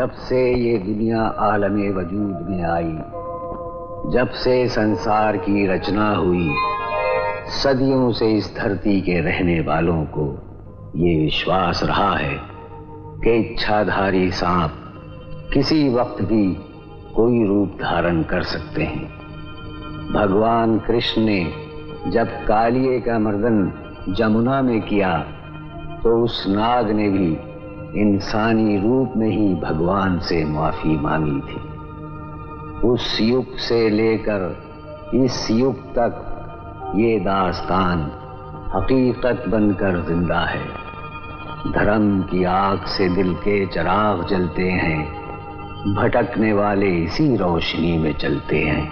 जब से ये दुनिया आलमे वजूद में आई, जब से संसार की रचना हुई, सदियों से इस धरती के रहने वालों को ये विश्वास रहा है कि इच्छाधारी सांप किसी वक्त भी कोई रूप धारण कर सकते हैं। भगवान कृष्ण ने जब कालिए का मर्दन जमुना में किया तो उस नाग ने भी इंसानी रूप में ही भगवान से माफी मांगी थी। उस युग से लेकर इस युग तक ये दास्तान हकीकत बनकर जिंदा है। धर्म की आग से दिल के चिराग जलते हैं, भटकने वाले इसी रोशनी में चलते हैं।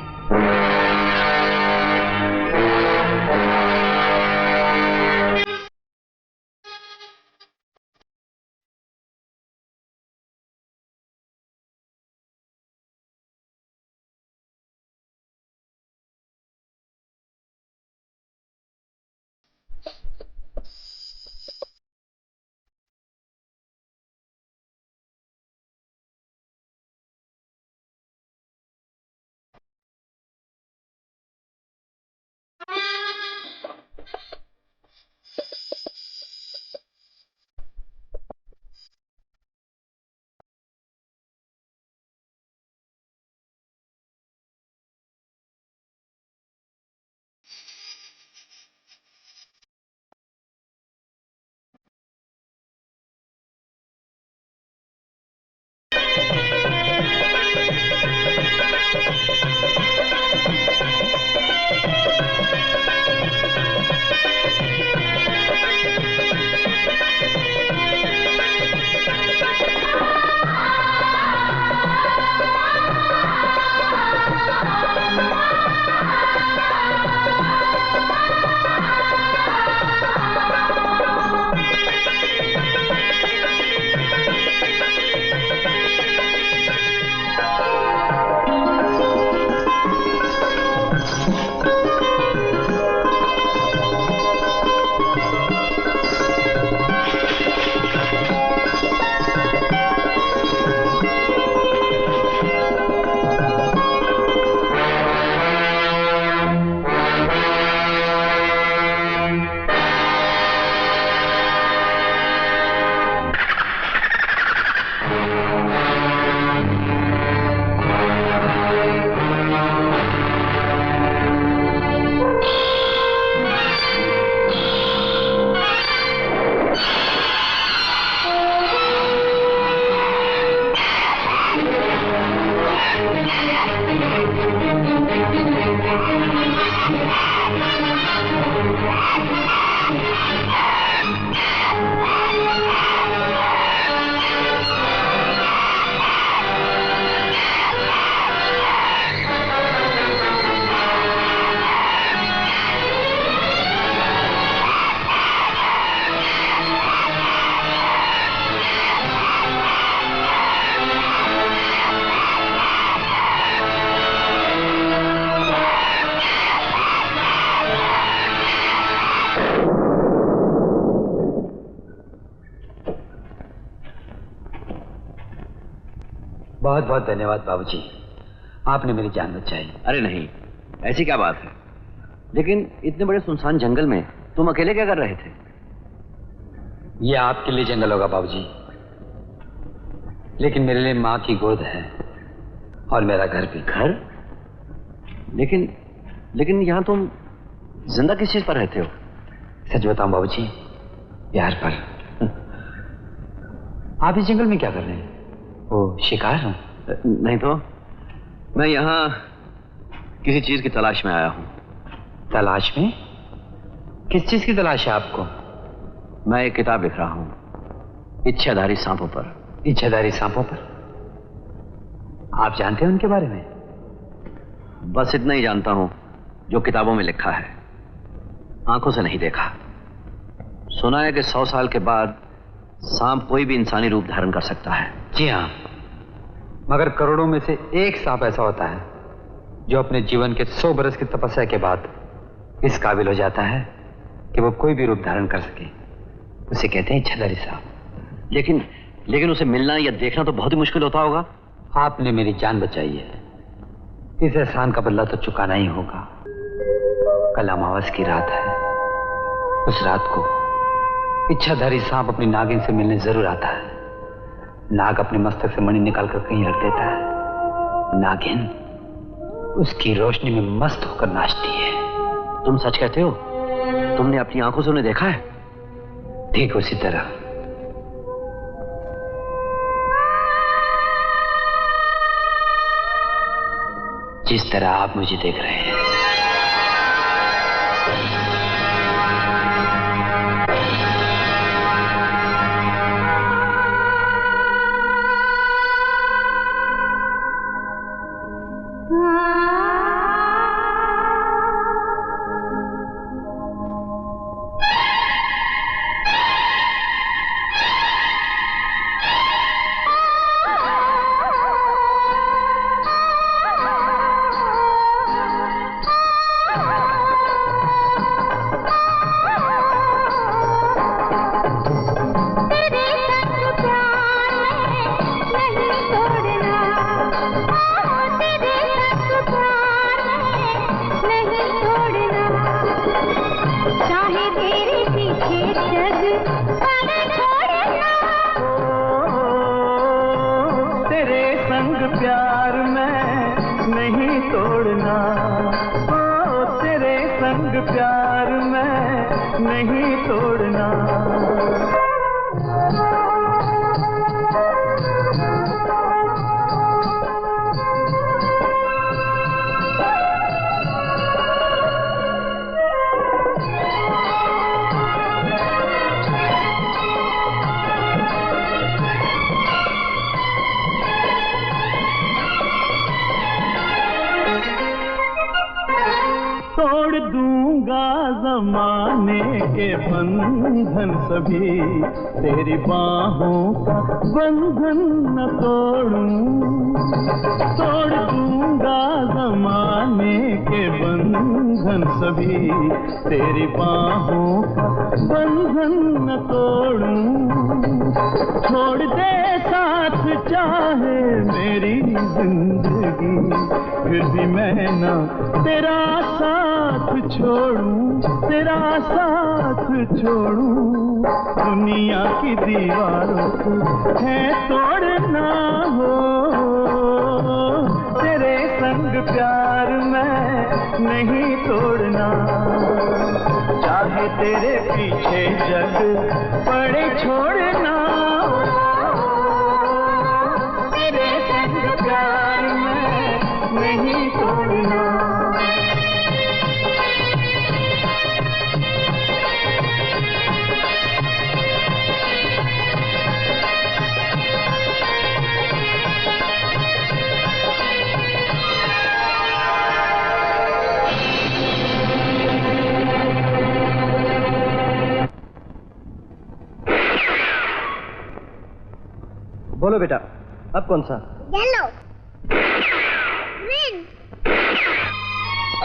बहुत बहुत धन्यवाद बाबूजी, आपने मेरी जान बचाई। अरे नहीं, ऐसी क्या बात है? लेकिन इतने बड़े सुनसान जंगल में तुम अकेले क्या कर रहे थे? ये आपके लिए जंगल होगा बाबूजी, लेकिन मेरे लिए माँ की गोद है और मेरा घर भी। घर? लेकिन यहाँ तुम जिंदा किस चीज पर रहते हो? सच बताऊं बाबूजी, प्यार पर। आप इस जंगल में क्या कर रहे हैं? ओ, शिकार हूं? नहीं तो मैं यहाँ किसी चीज की तलाश में आया हूँ। तलाश में? किस चीज की तलाश है आपको? मैं एक किताब लिख रहा हूँ, इच्छाधारी सांपों पर। इच्छाधारी सांपों पर? आप जानते हैं उनके बारे में? बस इतना ही जानता हूँ जो किताबों में लिखा है, आंखों से नहीं देखा। सुना है कि 100 साल के बाद सांप कोई भी इंसानी रूप धारण कर सकता है। जी हाँ, मगर करोड़ों में से एक सांप ऐसा होता है जो अपने जीवन के 100 बरस की तपस्या के बाद इस काबिल हो जाता है कि वो कोई भी रूप धारण कर सके। उसे कहते हैं इच्छाधारी सांप। लेकिन उसे मिलना या देखना तो बहुत ही मुश्किल होता होगा। आपने मेरी जान बचाई है, इस एहसान का बदला तो चुकाना ही होगा। कल अमावस की रात है। उस रात को इच्छाधारी सांप अपनी नागिन से मिलने जरूर आता है। नाग अपने मस्तक से मणि निकालकर कहीं रख देता है। नागिन उसकी रोशनी में मस्त होकर नाचती है। तुम सच कहते हो? तुमने अपनी आंखों से उन्हें देखा है? ठीक उसी तरह। जिस तरह आप मुझे देख रहे हैं। सभी तेरी बाहों का बंधन न तोड़ूं, तोड़ दूंगा ज़माने के बंधन सभी तेरी बाहों का बंधन न तोड़ूं। छोड़ दे साथ चाहे मेरी जिंदगी, फिर भी मैं ना तेरा साथ छोड़ूं, तेरा साथ छोड़ूं। दुनिया की दीवारों को है तोड़ना हो, तेरे संग प्यार में नहीं तोड़ना। चाहे तेरे पीछे जग पड़े छोड़ना, तेरे संग प्यार में नहीं तोड़ना। बोलो बेटा, अब कौन सा? Yellow, green.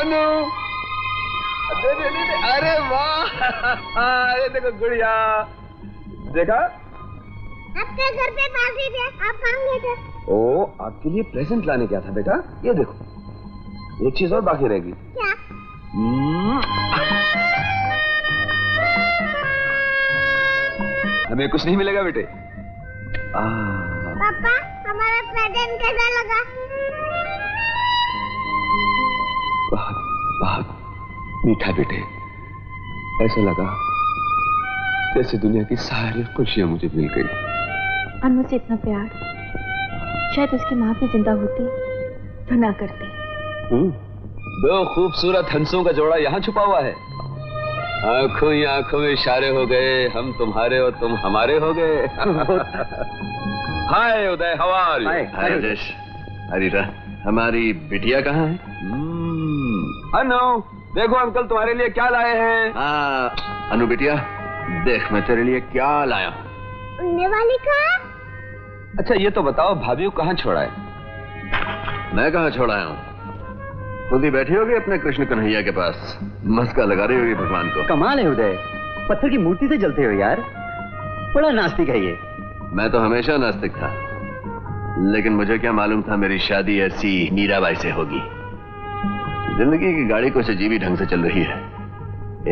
अनु, अरे वाह, अरे देखो गुड़िया, देखा? आपके घर पे पार्टी थी, आप कहाँ गए थे? ओ, आपके लिए प्रेजेंट लाने गया था बेटा। ये देखो, एक चीज और बाकी रहेगी। क्या? हमें कुछ नहीं मिलेगा बेटे। पापा, हमारा प्रेजेंट कैसा लगा? बहुत बहुत मीठा बेटे। ऐसा लगा जैसे दुनिया की सारी खुशियां मुझे मिल गई। अनु से इतना प्यार शायद उसकी माँ भी जिंदा होती तो ना करती। दो खूबसूरत हंसों का जोड़ा यहाँ छुपा हुआ है। आंखों ही आंखों में इशारे हो गए, हम तुम्हारे और तुम हमारे हो गए। हाय उदय, हाउ आर यू? हाय राजेश। हरीरा, हमारी बिटिया कहाँ है? अनु, देखो अंकल तुम्हारे लिए क्या लाए हैं। अनु बिटिया, देख मैं तेरे लिए क्या लाया। उड़ने वाली कार। अच्छा ये तो बताओ, भाभी को कहाँ छोड़ा है? मैं कहाँ छोड़ा हूँ? खुद ही बैठी होगी अपने कृष्ण कन्हैया के पास, मस्का लगा रही होगी भगवान को। कमाल है उदय, पत्थर की मूर्ति से जलते हो यार, बड़ा नास्तिक है ये। मैं तो हमेशा नास्तिक था, लेकिन मुझे क्या मालूम था मेरी शादी ऐसी मीराबाई से होगी। जिंदगी की गाड़ी कुछ अजीब ही ढंग से चल रही है,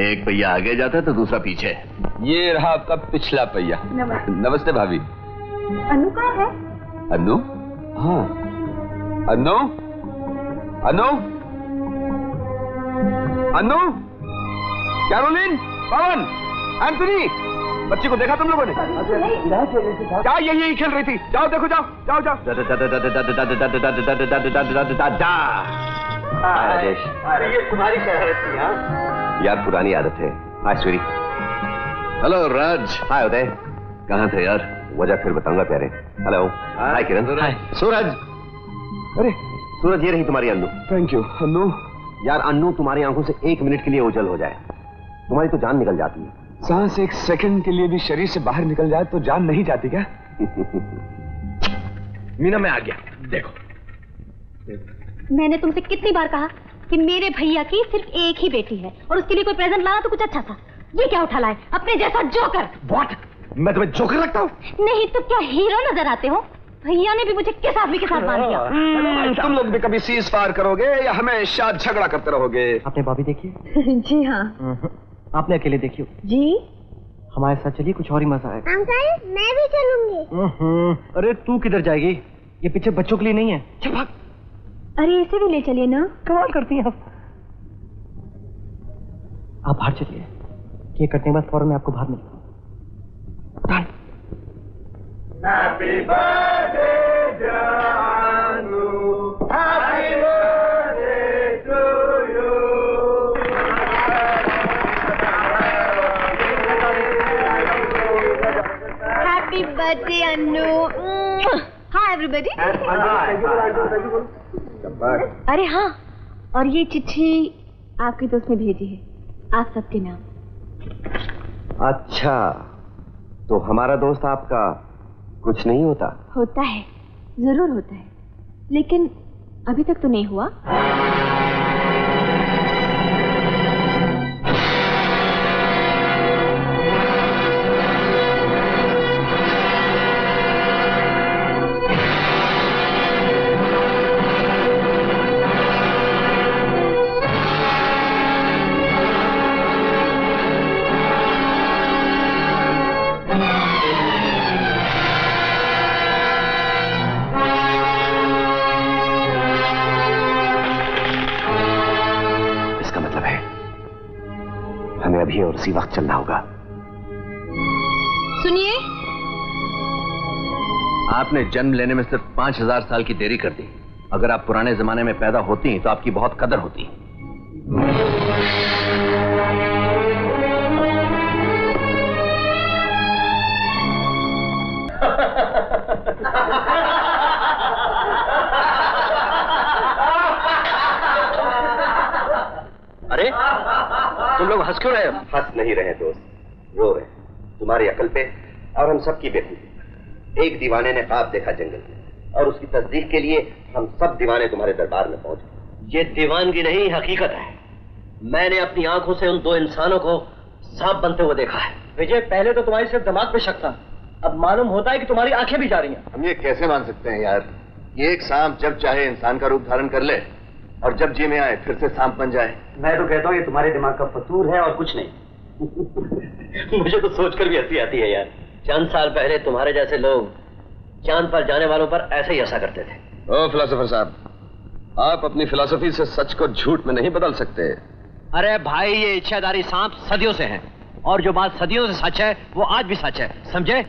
एक पहिया आगे जाता है तो दूसरा पीछे। ये रहा आपका पिछला पहिया। नमस्ते भाभी। अनु कहाँ है? अनु? हाँ, अनु? अनु? अनु? कैरोलिन, पवन, एंथनी, बच्ची को देखा तुम लोगों ने? क्या यही खेल रही थी? जाओ देखो, जाओ जाओ जाओ। अरे ये तुम्हारी शरारत थी? हाँ यार, पुरानी आदत है। हाय स्वीटी। हेलो राज। हाय उदय। कहाँ थे यार? वजह फिर बताऊंगा प्यारे। हेलो। हाय किरण। हाय सूरज। अरे सूरज, ये रही तुम्हारी अन्नू। Thank you. अनु? यार अन्नू तुम्हारी आंखों से 1 मिनट के लिए ओझल हो जाए, तुम्हारी तो जान निकल जाती है। सांस 1 सेकंड के लिए भी शरीर से बाहर निकल जाए तो जान नहीं जाती क्या? मीना, मैं आ गया। देखो, मैंने तुमसे कितनी बार कहा कि मेरे भैया की सिर्फ एक ही बेटी है और उसके लिए कोई प्रेजेंट लाना तो कुछ अच्छा सा। ये क्या उठा लाए? अपने जैसा जोकर। व्हाट? मैं तुम्हें जोकर लगता हूँ? नहीं तो क्या हीरो नजर आते हो? भैया ने भी मुझे किस आदमी के साथ बांध दिया। तुम लोग भी कभी सीज फायर करोगे या हमेशा झगड़ा करते रहोगे? आपने भाभी देखिए? जी हाँ। आपने अकेले देखियो? जी। हमारे साथ चलिए, कुछ और ही मजा आएगा। अंकल, मैं भी चलूंगी। अरे तू किधर जाएगी? ये पीछे बच्चों के लिए नहीं है। चल भाग। अरे इसे भी ले चलिए ना। कमाल करती हैं आप बाहर चलिए, केक कटने के बाद फौरन मैं आपको बाहर मिलता हूँ। Happy birthday Janu, happy birthday to you. Happy birthday Annu. Hi everybody. अरे हाँ, और ये चिट्ठी आपके दोस्त ने भेजी है, आप सबके नाम। अच्छा, तो हमारा दोस्त आपका कुछ नहीं होता? होता है, जरूर होता है, लेकिन अभी तक तो नहीं हुआ। अभी और उसी वक्त चलना होगा। सुनिए, आपने जन्म लेने में सिर्फ 5000 साल की देरी कर दी। अगर आप पुराने जमाने में पैदा होती तो आपकी बहुत कदर होती। अरे तुम लोग हंस क्यों रहे हो? हंस नहीं रहे दोस्त, रो रहे। तुम्हारी अकल पे और हम सब की बेटी। एक दीवाने ने ख्वाब देखा जंगल में और उसकी तस्दीक के लिए हम सब दीवाने तुम्हारे दरबार में पहुंच गए। ये दीवानगी नहीं, हकीकत है। मैंने अपनी आंखों से उन 2 इंसानों को सांप बनते हुए देखा है। विजय, पहले तो तुम्हारी सिर्फ दिमाग पे शक था, अब मालूम होता है कि तुम्हारी आंखें भी जा रही हैं। हम ये कैसे मान सकते हैं यार? ये एक सांप जब चाहे इंसान का रूप धारण कर ले और जब जी में आए फिर से सांप बन जाए। मैं तो कहता हूँ ये तुम्हारे दिमाग का फतूर है और कुछ नहीं। मुझे तो सोचकर भी हंसी आती है यार। चंद साल पहले तुम्हारे जैसे लोग चांद पर जाने वालों पर ऐसे ही हंसा करते थे। ओ फिलोसोफर साहब, आप अपनी फिलॉसफी से सच को झूठ में नहीं बदल सकते। अरे भाई, ये इच्छाधारी सांप सदियों से हैं और जो बात सदियों से सच है वो आज भी सच है, समझे?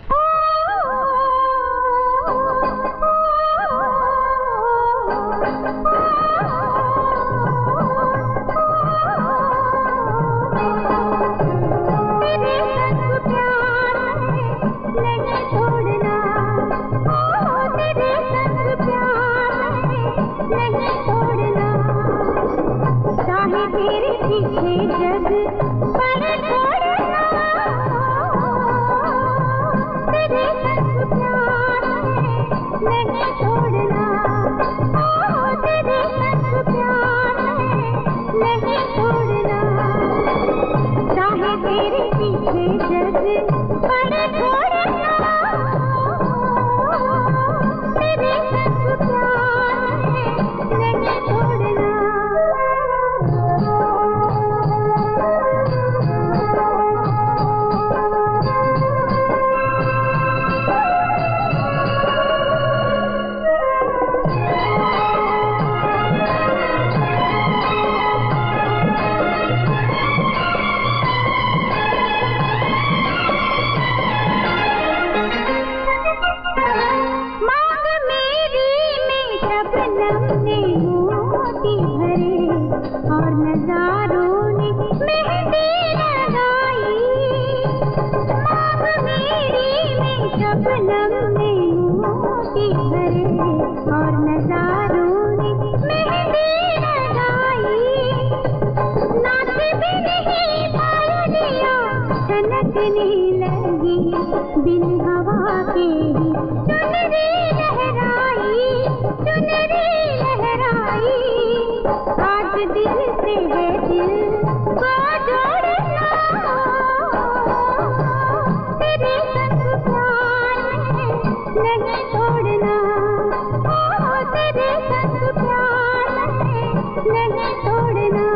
उड़ने लगी बिन हवा के ही चुनरी लहराई आज दिल से है दिल को जोड़ना तेरे संग प्यार में नहीं तोड़ना तेरे संग प्यार में नहीं तोड़ना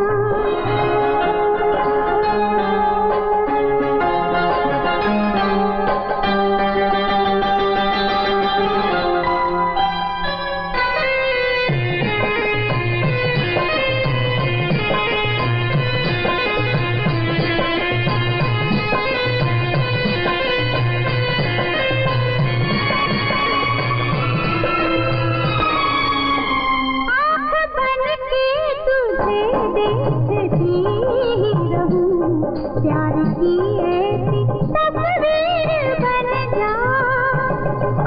प्यार की ऐसी तस्वीर बन जा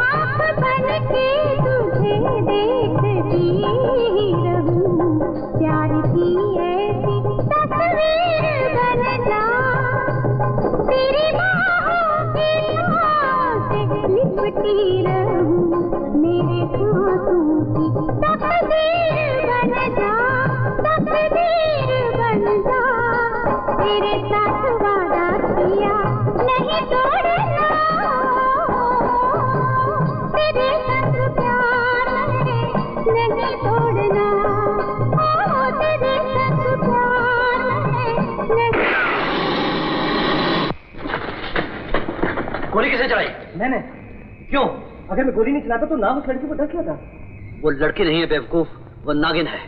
आँख बन के तुझे देखती रहूं प्यार की ऐसी तस्वीर बन जा तेरी बाहों की छाँव से लिपटी रहूं मेरे सांसों की तकदीर बन जा तेरे साथ वादा किया नहीं तोड़ना तेरे संग प्यार में नहीं तोड़ना तेरे संग प्यार में नहीं। गोली किसे चलाई? मैंने। क्यों? अगर मैं गोली नहीं चलाता तो नाग उस लड़की को ढक लेता। वो लड़की नहीं है बेवकूफ, वो नागिन है।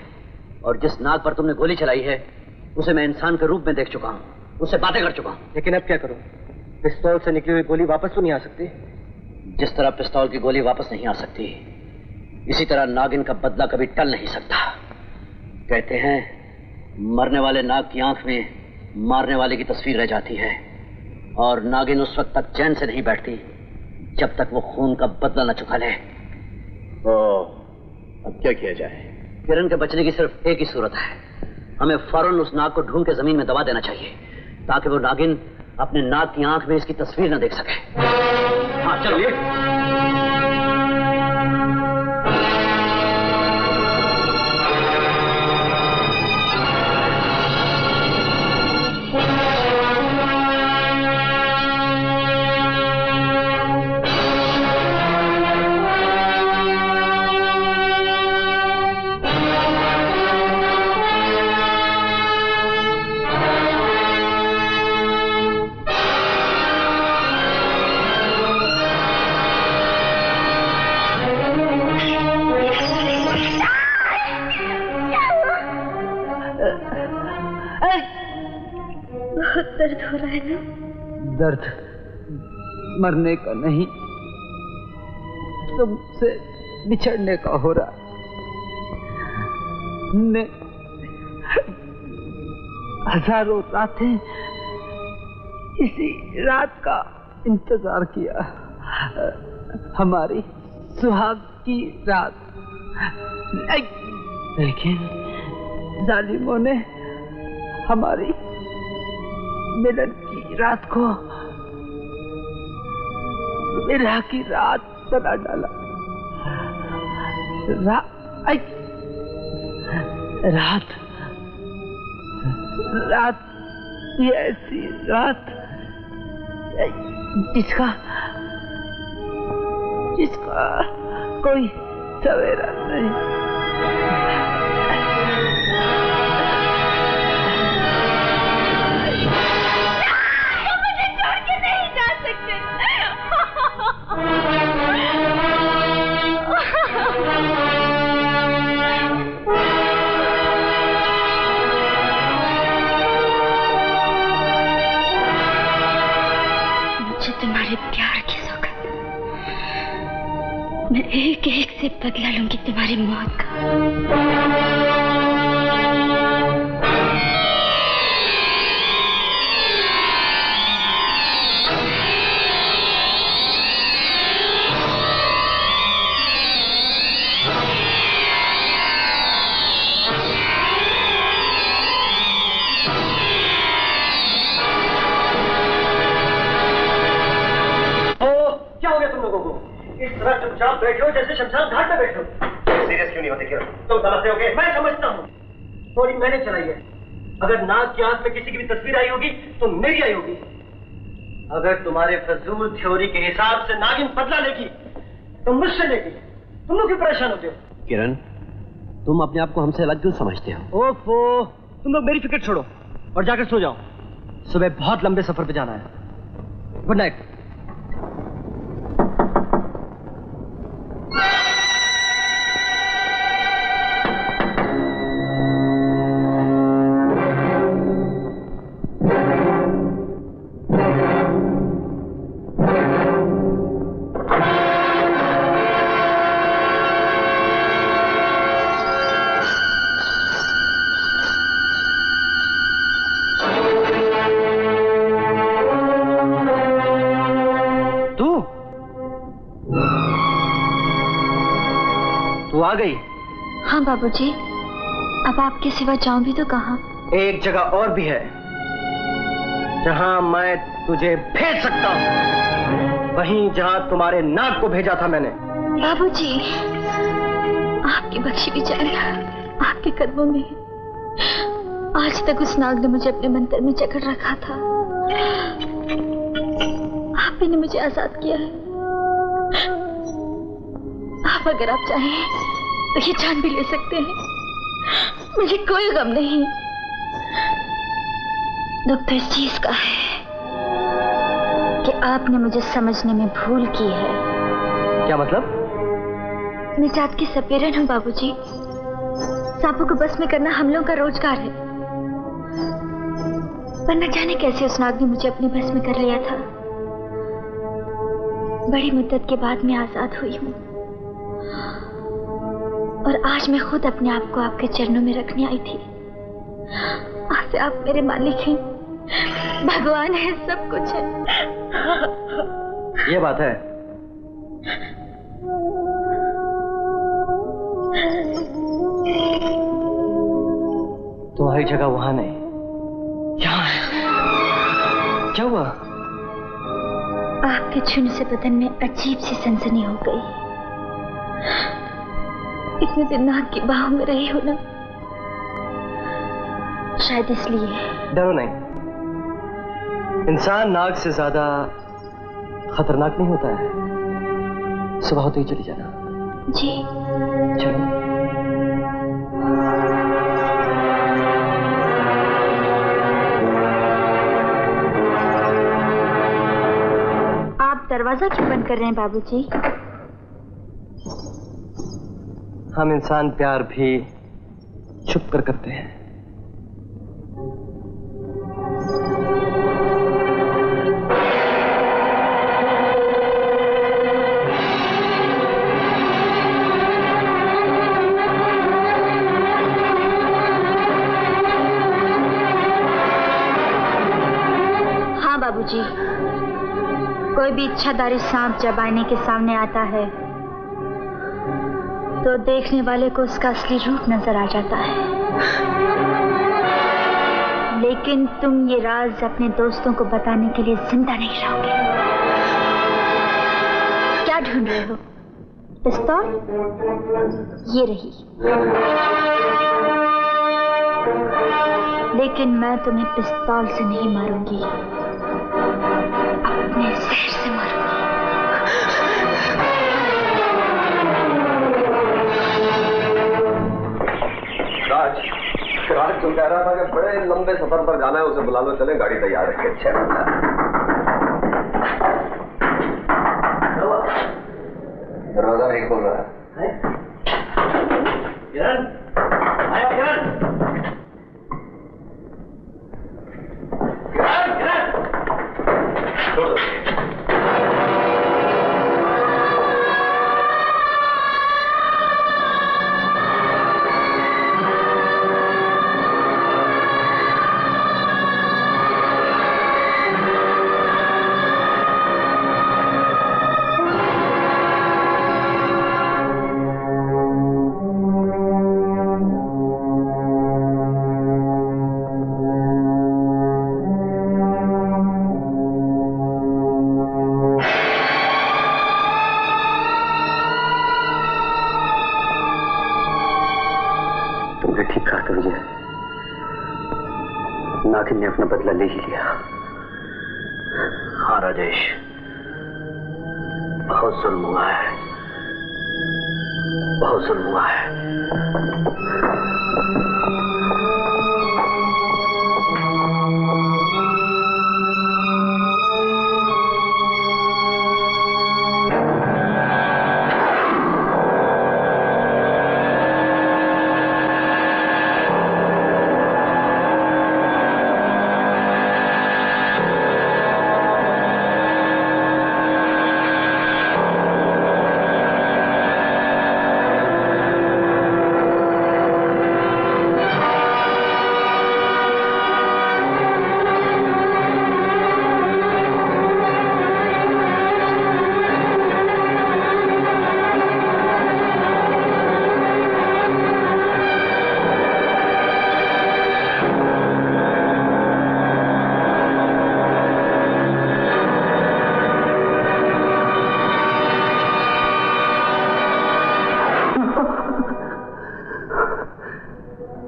और जिस नाग पर तुमने गोली चलाई है उसे मैं इंसान के रूप में देख चुका हूँ, उससे बातें कर चुका हूँ। लेकिन अब क्या करूँ? पिस्तौल से निकली हुई गोली वापस तो नहीं आ सकती। जिस तरह पिस्तौल की गोली वापस नहीं आ सकती, इसी तरह नागिन का बदला कभी टल नहीं सकता। कहते हैं मरने वाले नाग की आंख में मारने वाले की तस्वीर रह जाती है, और नागिन उस वक्त तक चैन से नहीं बैठती जब तक वो खून का बदला न चुका ले। अब क्या किया जाए? किरण के बचने की सिर्फ एक ही सूरत है, हमें फौरन उस नाग को ढूंढ के जमीन में दबा देना चाहिए ताकि वो नागिन अपने नाग की आंख में इसकी तस्वीर न देख सके। हाँ चलिए। दर्द हो रहा है ना? दर्द मरने का नहीं, तुमसे बिछड़ने का हो रहा। हमने हजारों रातें इसी रात का इंतजार किया, हमारी सुहाग की रात। लेकिन जालिमों ने हमारी मिलन की रात को विरह की रात बना डाला। रात ये ऐसी रात जिसका कोई सवेरा नहीं। तुम्हारे प्यार की सौगंध, मैं एक एक से बदला लूंगी तुम्हारी मौत का। इतना चुपचाप बैठो जैसे शमशान घाट में बैठो। सीरियस क्यों नहीं होते किरण? तुम समझते हो? मैं समझता हूँ। थोड़ी मैंने चलाई है। अगर नाग की आंख में किसी की भी तस्वीर आई होगी तो मेरी आई होगी। अगर तुम्हारे फजूल थ्योरी के हिसाब से नागिन बदला लेगी तो मुझसे लेगी। तुम लोग क्यों परेशान होते हो? किरण, तुम अपने आप को हमसे अलग क्यों समझते हो? ओफो, तुम लोग मेरी फिक्र छोड़ो और जाकर सो जाओ। सुबह बहुत लंबे सफर पे जाना है। Good night. आ गई? हाँ बाबूजी, अब आपके सिवा जाऊं भी तो कहाँ? एक जगह और भी है जहां मैं तुझे भेज सकता हूँ, वहीं जहां तुम्हारे नाग को भेजा था मैंने। बाबूजी, आपकी बख्शी भी जान आपके कदमों में है। आज तक उस नाग ने मुझे अपने मंत्र में जकड़ रखा था। आप ही ने मुझे आजाद किया है। आप अगर आप चाहें तो ये जान भी ले सकते हैं। मुझे कोई गम नहीं। दुख तो इस चीज का है कि आपने मुझे समझने में भूल की है। क्या मतलब? मैं जात की सपेरन हूँ बाबूजी। सांपों को बस में करना हम लोगों का रोजगार है। पर न जाने कैसे उस नाग ने मुझे अपने बस में कर लिया था। बड़ी मुद्दत के बाद मैं आजाद हुई हूँ और आज मैं खुद अपने आप को आपके चरणों में रखने आई थी। आज से आप मेरे मालिक हैं, भगवान है, सब कुछ है। ये बात है। तुम्हारी जगह वहां नहीं, यहाँ है। क्या हुआ? आपके छूने से बदन में अजीब सी सनसनी हो गई। इतने दिन नाग की बाहों में रही हो ना, शायद इसलिए। डरो नहीं, इंसान नाग से ज्यादा खतरनाक नहीं होता है। सुबह होते ही चली जाना। जी चलो। आप दरवाजा क्यों बंद कर रहे हैं बाबूजी? हम इंसान प्यार भी छुप कर करते हैं। हाँ बाबूजी, कोई भी इच्छाधारी सांप जब आईने के सामने आता है तो देखने वाले को उसका असली रूप नजर आ जाता है। लेकिन तुम ये राज अपने दोस्तों को बताने के लिए जिंदा नहीं रहोगे। क्या ढूंढ रहे हो? पिस्तौल? ये रही। लेकिन मैं तुम्हें पिस्तौल से नहीं मारूंगी, अपने जहर से मारूंगी। राज जो कह रहा था कि बड़े लंबे सफर पर जाना है, उसे बुला लो, चले, गाड़ी तैयार रखे। अच्छा दरवाजा नहीं खोल रहा है। किरण, आया किरण। किरण, किरण। छोड़ दो। नागिन ने अपना बदला ले ही लिया। हाँ राजेश, बहुत जुल्म हुआ है, बहुत जुल्म हुआ है।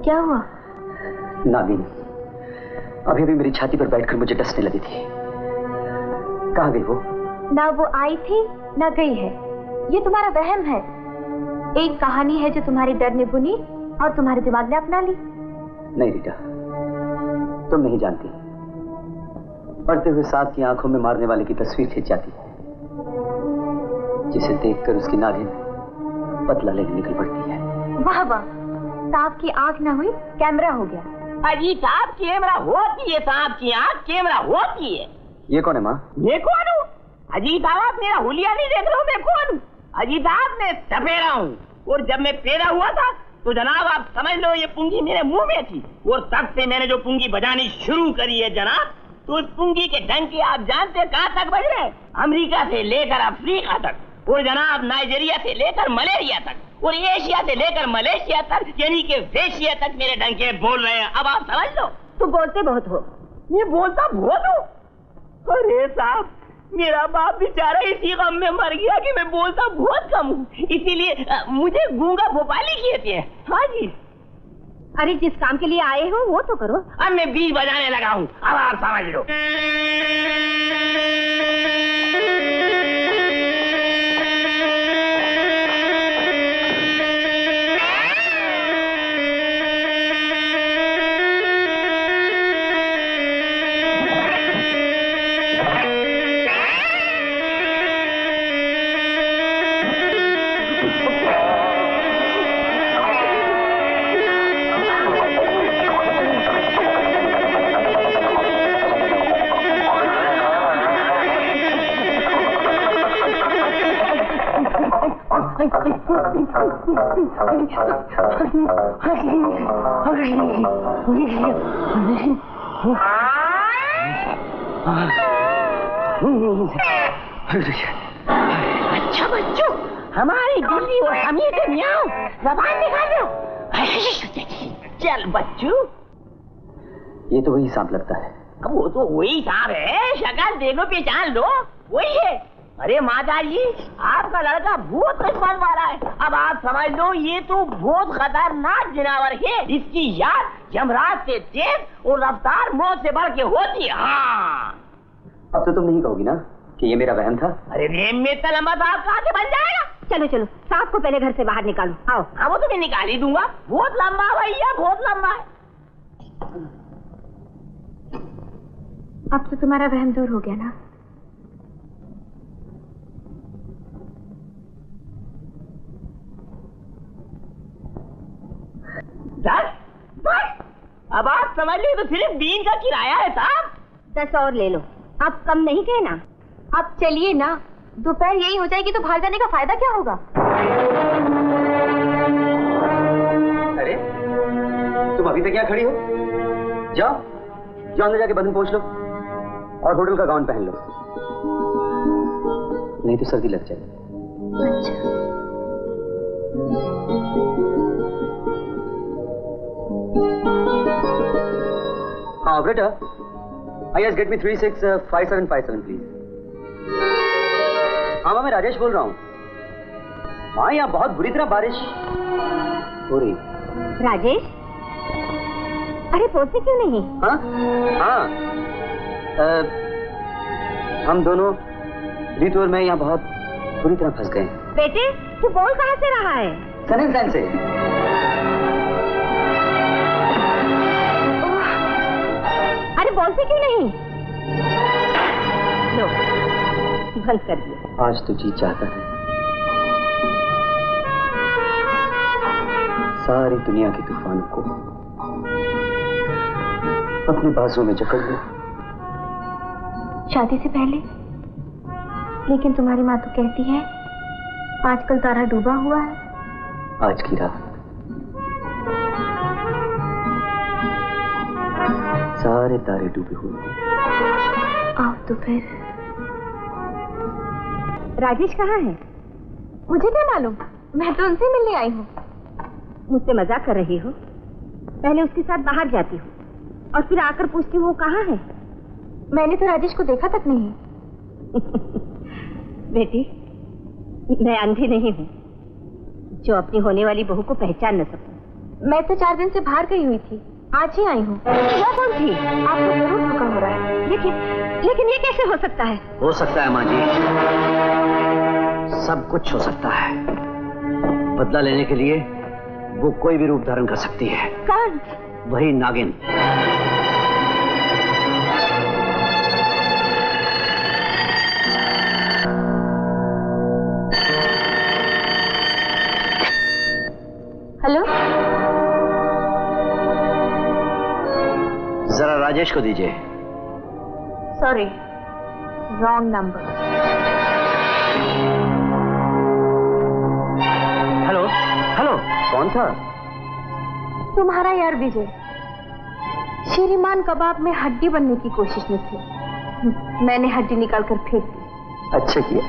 क्या हुआ? नागिन अभी अभी मेरी छाती पर बैठकर मुझे डसने लगी थी। कहाँ गई वो? ना वो आई थी ना गई है, ये तुम्हारा वहम है। एक कहानी है जो तुम्हारे डर ने बुनी और तुम्हारे दिमाग ने अपना ली। नहीं रीटा, तुम नहीं जानती। पढ़ते हुए सांप की आंखों में मारने वाले की तस्वीर खींच जाती है, जिसे देखकर उसकी नागिन बदला लेने निकल पड़ती है। वाह वाह, सांप की आंख ना हुई कैमरा हो गया। अजी सांप कैमरा होती है, सांप की आंख कैमरा होती है। ये कौन है माँ? मैं कौन हूँ? अजी साहब मेरा हुलिया नहीं देख रहे हो? मैं कौन हूँ? अजी साहब मैं सपेरा हूँ, और जब मैं पैदा हुआ था तो जनाब आप समझ लो ये पुंगी मेरे मुंह में थी, और तब से मैंने जो पुंगी बजानी शुरू करी है जनाब, तो उस पुंगी के डंके आप जानते कहाँ तक बज रहे हैं? अमेरिका से लेकर अफ्रीका तक, और जनाब नाइजीरिया से लेकर मलेरिया तक, और एशिया से लेकर मलेशिया तक, यानी कि एशिया तक मेरे डंके बोल रहे हैं। अब आप समझ लो। तू बोलते बहुत हो। मैं बोलता बहुत हूँ? अरे साहब मेरा बाप बेचारा इसी गम में मर गया कि मैं बोलता बहुत कम हूँ, इसीलिए मुझे गूंगा भोपाली कहते हैं। हाँ जी। अरे जिस काम के लिए आए हो वो तो करो। अब मैं बीज बजाने लगा हूँ, अब आप समझ लो। अच्छा बच्चों, हमारी दिल्ली और समीर से मियाओ जबान निकालो। चल बच्चों, ये तो वही सांप लगता है। अब वो तो वही सांप है, शक्ल देखो पहचान लो, वही है। अरे माता जी आपका लड़का बहुत किस्मत वाला है। अब आप समझ लो ये तो बहुत खतरनाक जानवर है, इसकी याद यमराज से तेज और रफ्तार मौत से बढ़ के होती है। हाँ अब तो तुम नहीं कहोगी ना कि ये मेरा वहम था? अरे रेम में तो लंबा सांप कहाँ से बन जाएगा? चलो चलो सांप को पहले घर से बाहर निकालो। आओ। हाँ वो तो मैं निकाल ही दूंगा, बहुत लंबा भैया, बहुत लंबा है। अब तो तुम्हारा वहम दूर हो गया ना? बस अब आप समझ लो तो सिर्फ 20 का किराया है साहब। 10 और ले लो, अब कम नहीं कहना। अब चलिए ना, दोपहर यही हो जाएगी तो बाहर जाने का फायदा क्या होगा? अरे तुम अभी तक क्या खड़ी हो? जाओ जाओ अंदर जाके बंधन पोंछ लो और होटल का गाउन पहन लो, नहीं तो सर्दी लग जाएगी। अच्छा। हाँ ऑपरेटर, आइए गेट मी 365757 प्लीज। हाँ मैं राजेश बोल रहा हूँ। हाँ यहाँ बहुत बुरी तरह बारिश हो रही। राजेश अरे बोलते क्यों नहीं? हाँ हाँ, हम दोनों रीतू और मैं यहाँ बहुत बुरी तरह फंस गए। बेटे तू बोल कहाँ से रहा है? सनन से। अरे बोलते क्यों नहीं? लो बंद कर दिया। आज तो जी चाहता है सारी दुनिया के तूफान को अपनी बाजू में जकड़ लो। शादी से पहले? लेकिन तुम्हारी माँ तो कहती है आजकल तारा डूबा हुआ है। आज की रात सारे तारे डूबे हुए हैं। आओ तो फिर। राजेश कहाँ है? मुझे क्या मालूम, मैं तो उनसे मिलने आई हूँ। मुझसे मजाक कर रही हो? पहले उसके साथ बाहर जाती हूँ और फिर आकर पूछती हूँ वो कहाँ है। मैंने तो राजेश को देखा तक नहीं। बेटी मैं अंधी नहीं हूँ जो अपनी होने वाली बहू को पहचान न सकूं। मैं तो 4 दिन से बाहर गई हुई थी, आज ही आई हूँ। वह कौन थी? आपको जरूर धोखा हो रहा है। लेकिन ये कैसे हो सकता है? हो सकता है माँ जी, सब कुछ हो सकता है। बदला लेने के लिए वो कोई भी रूप धारण कर सकती है। कौन? वही नागिन। हेलो, जरा राजेश को दीजिए। Sorry, wrong number. Hello hello, कौन था? तुम्हारा यार विजय। श्रीमान कबाब में हड्डी बनने की कोशिश में थे, मैंने हड्डी निकालकर फेंक दी। अच्छा किया।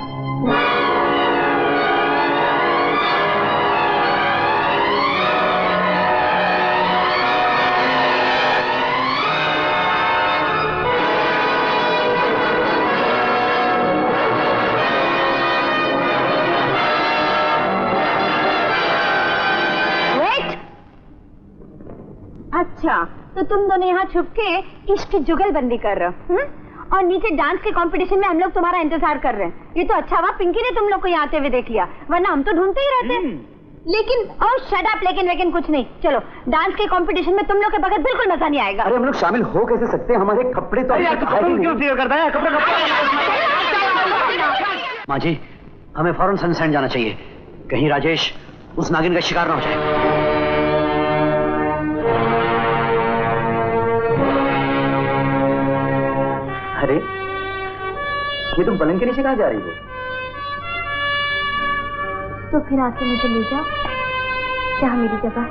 अच्छा, तो तुम दोनों यहाँ छुप के इश्क की जुगलबंदी कर रहे हो, और नीचे डांस के कंपटीशन में हम लोग तुम्हारा इंतजार कर रहे हैं। ये तो अच्छा हुआ पिंकी ने तुम लोग को यहाँ आते हुए देख लिया, वरना हम तो ढूंढते ही रहते। लेकिन शट अप, लेकिन कुछ नहीं। चलो, डांस के कंपटीशन में तुम लोग के बगैर बिल्कुल मजा नहीं आएगा। अरे हम लोग शामिल हो कैसे सकते हैं? हमारे कपड़े तो क्यों क्लियर करता है? कपड़े माँ जी, हमें फौरन सनसेट जाना चाहिए, कहीं राजेश उस नागिन का शिकार ना हो जाए। अरे ये तुम पलंग के नीचे कहाँ जा रही हो? तो फिर आके मुझे ले जाओ जहाँ मेरी जगह है।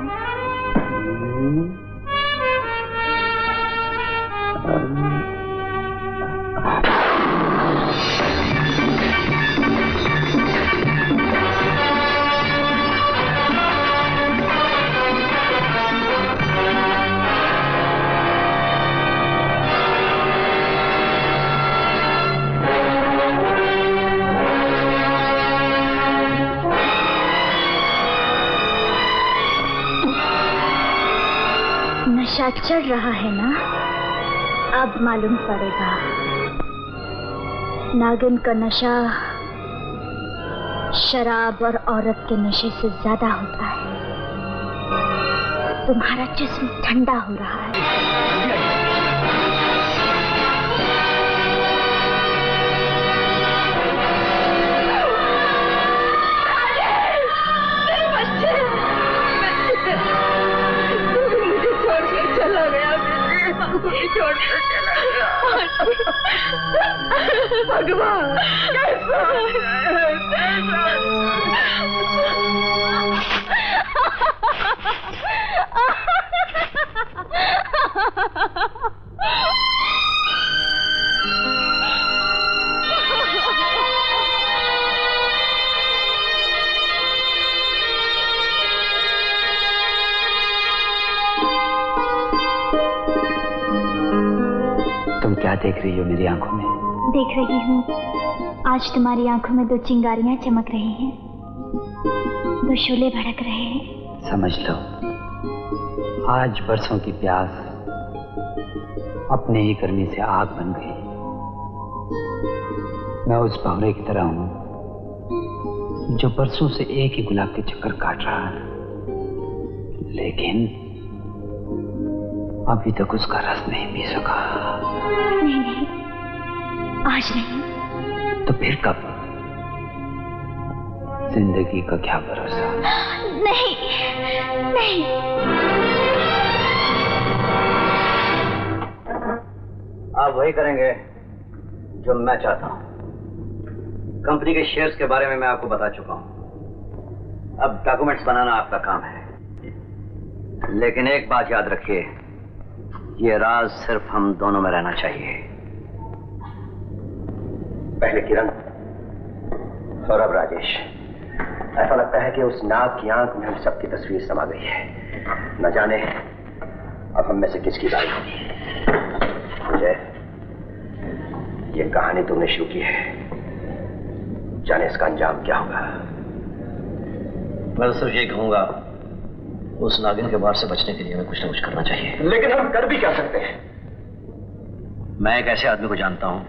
नशा चढ़ रहा है ना? अब मालूम पड़ेगा। नागिन का नशा शराब और औरत के नशे से ज्यादा होता है। तुम्हारा जिस्म ठंडा हो रहा है। भगवान कैसा तुम क्या देख रही हो मेरी आंखों में? देख रही हूँ, आज तुम्हारी आंखों में 2 चिंगारियां चमक रही हैं, 2 शोले भड़क रहे हैं। समझ लो, आज बरसों की प्यास अपने ही करनी से आग बन गई। मैं उस भंवरे की तरह हूं जो बरसों से एक ही गुलाब के चक्कर काट रहा है, लेकिन अभी तक उसका रस नहीं पी सका। नहीं, आज नहीं। तो फिर कब? जिंदगी का क्या भरोसा? नहीं, नहीं। आप वही करेंगे जो मैं चाहता हूं। कंपनी के शेयर्स के बारे में मैं आपको बता चुका हूं। अब डॉक्यूमेंट्स बनाना आपका काम है, लेकिन एक बात याद रखिए, ये राज सिर्फ हम दोनों में रहना चाहिए। पहले किरण और अब राजेश। ऐसा लगता है कि उस नाग की आंख में हम सबकी तस्वीर समा गई है। न जाने अब हम में से किसकी बारी होगी। मुझे ये कहानी तुमने शुरू की है, जाने इसका अंजाम क्या होगा। मैं तो सिर्फ ये कहूंगा, उस नागिन के वार से बचने के लिए हमें कुछ न कुछ करना चाहिए। लेकिन हम कर भी क्या सकते हैं? मैं एक ऐसे आदमी को जानता हूं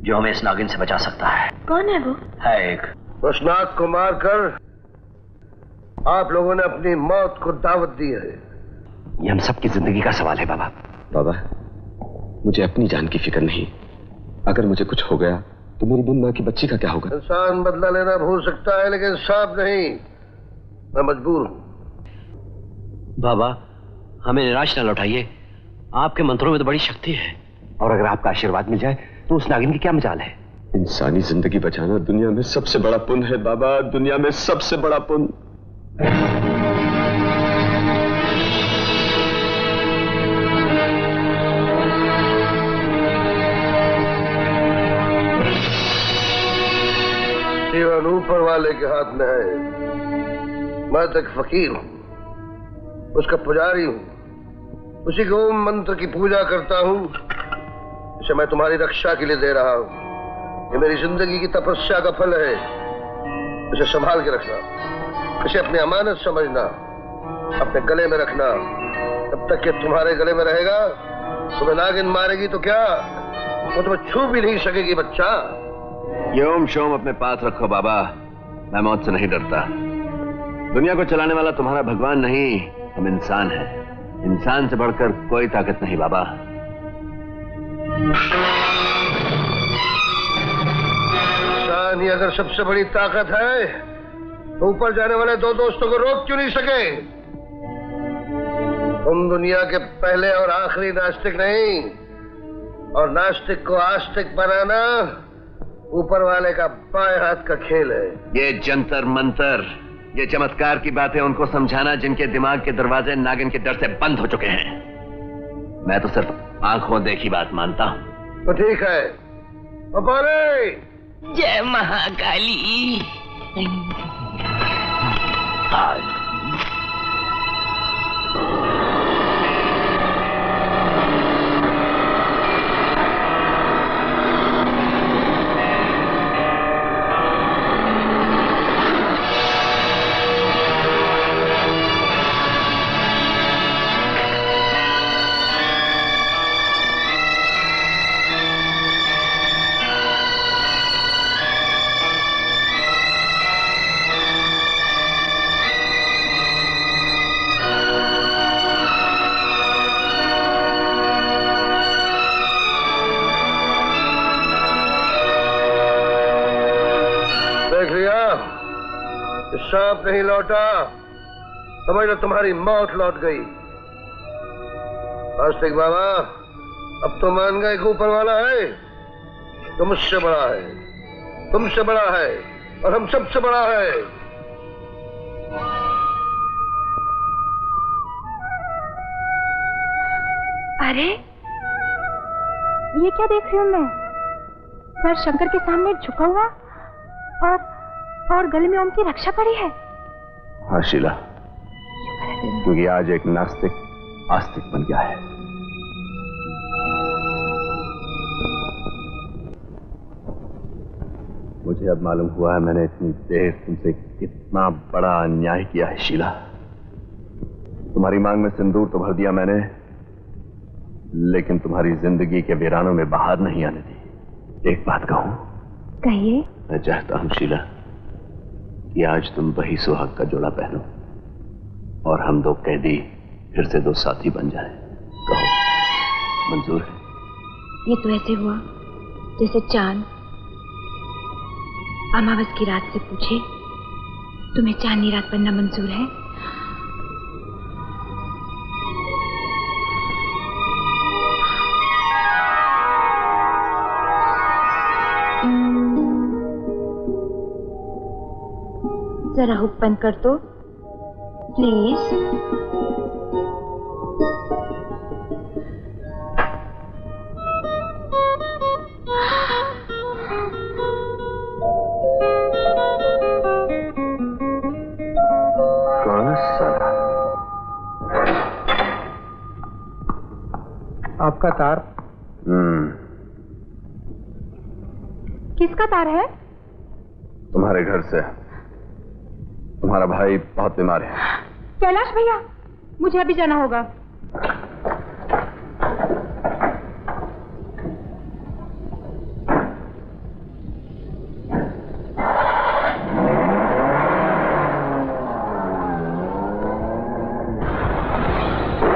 जो हमें इस नागिन से बचा सकता है। कौन है वो? है एक। उस नाग को मारकर आप लोगों ने अपनी मौत को दावत दी है। ये हम सबकी जिंदगी का सवाल है बाबा। बाबा, मुझे अपनी जान की फिक्र नहीं। अगर मुझे कुछ हो गया तो मेरी बिन मां की बच्ची का क्या होगा? इंसान बदला लेना भूल सकता है, लेकिन सांप नहीं। मैं मजबूर हूं। बाबा, हमें निराश न लौटाइए। आपके मंत्रों में तो बड़ी शक्ति है, और अगर आपका आशीर्वाद मिल जाए तो उस नागिन की क्या मजाल है? इंसानी जिंदगी बचाना दुनिया में सबसे बड़ा पुण्य है बाबा, दुनिया में सबसे बड़ा पुण्य। जीवन ऊपर वाले के हाथ में है। मैं तो एक फकीर हूं, उसका पुजारी हूं। उसी के ओम मंत्र की पूजा करता हूं, इसे मैं तुम्हारी रक्षा के लिए दे रहा हूं। ये मेरी जिंदगी की तपस्या का फल है। इसे संभाल के रखना, इसे अपनी अमानत समझना, अपने गले में रखना। जब तक ये तुम्हारे गले में रहेगा, तुम्हें नागिन मारेगी तो क्या, वो तुम्हें छू भी नहीं सकेगी बच्चा। ये ओम शोम अपने पास रखो बाबा। मैं मौत से नहीं डरता। दुनिया को चलाने वाला तुम्हारा भगवान नहीं, हम इंसान हैं। इंसान से बढ़कर कोई ताकत नहीं बाबा। इंसान ही अगर सबसे बड़ी ताकत है, तो ऊपर जाने वाले दो दोस्तों को रोक क्यों नहीं सके? तुम दुनिया के पहले और आखिरी नास्तिक नहीं, और नास्तिक को आस्तिक बनाना ऊपर वाले का बाएं हाथ का खेल है। ये जंतर मंतर, ये चमत्कार की बातें उनको समझाना जिनके दिमाग के दरवाजे नागिन के डर से बंद हो चुके हैं। मैं तो सिर्फ आंखों देखी बात मानता हूं। तो ठीक है, जय महाकाली। सांप नहीं लौटा, समझ लो तुम्हारी मौत लौट गई। आस्तिक बाबा, अब तो मान गए कि ऊपर वाला है, तो मुझसे बड़ा है, तुमसे बड़ा है, और हम सबसे बड़ा है। अरे ये क्या देख रही हूँ मैं? सर शंकर के सामने झुका हुआ और गले में ओम की रक्षा पड़ी है। हाँ शीला, क्योंकि आज एक नास्तिक आस्तिक बन गया है। मुझे अब मालूम हुआ है मैंने इतनी देर तुमसे कितना बड़ा अन्याय किया है शीला। तुम्हारी मांग में सिंदूर तो भर दिया मैंने, लेकिन तुम्हारी जिंदगी के वीरानों में बहार नहीं आने दी। एक बात कहूं? कहिए। मैं चाहता हूं शीला कि आज तुम वही सुहाग का जोड़ा पहनो और हम दो कैदी फिर से दो साथी बन जाएं। कहो, मंजूर है? ये तो ऐसे हुआ जैसे चांद अमावस की रात से पूछे, तुम्हें चांदनी रात बनना मंजूर है? जरा हुक बंद कर दो प्लीज। आपका तार। किसका तार है? तुम्हारे घर से। तुम्हारा भाई बहुत बीमार है। कैलाश भैया, मुझे अभी जाना होगा।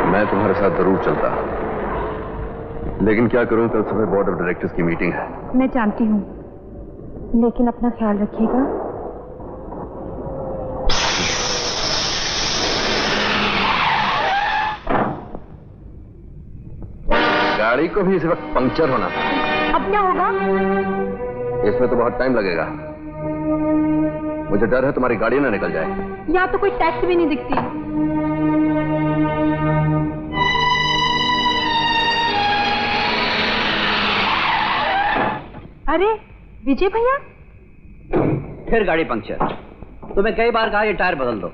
मैं तुम्हारे साथ जरूर चलता, लेकिन क्या करूं, कल सुबह बोर्ड ऑफ डायरेक्टर्स की मीटिंग है। मैं जानती हूँ, लेकिन अपना ख्याल रखिएगा। गाड़ी को भी इस वक्त पंक्चर होना था। अब क्या होगा? इसमें तो बहुत टाइम लगेगा। मुझे डर है तुम्हारी गाड़ी ना निकल जाए। यहाँ तो कोई टैक्सी भी नहीं दिखती। अरे विजय भैया, फिर गाड़ी पंक्चर। तुम्हें कई बार कहा ये टायर बदल दो,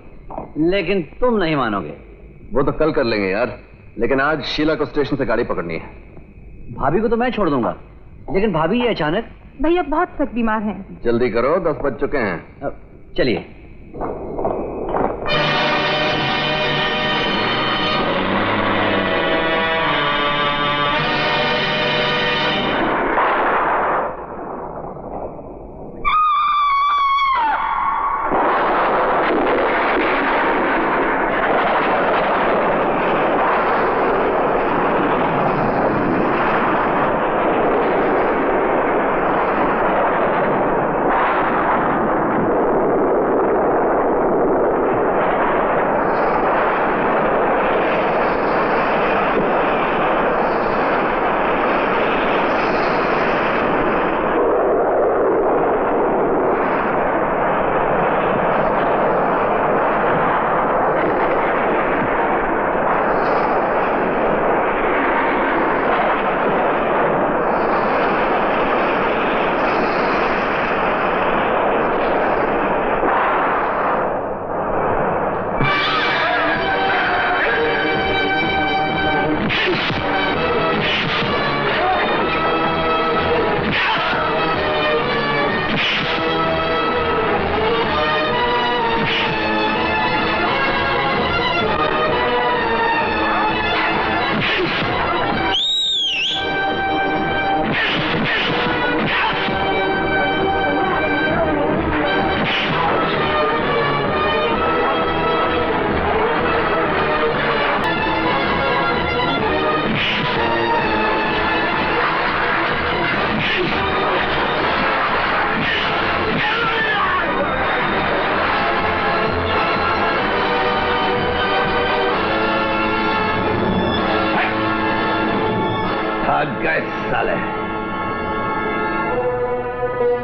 लेकिन तुम नहीं मानोगे। वो तो कल कर लेंगे यार, लेकिन आज शीला को स्टेशन से गाड़ी पकड़नी है। भाभी को तो मैं छोड़ दूंगा, लेकिन भाभी ये अचानक। भैया बहुत सख्त बीमार हैं। जल्दी करो, 10 बज चुके हैं। चलिए।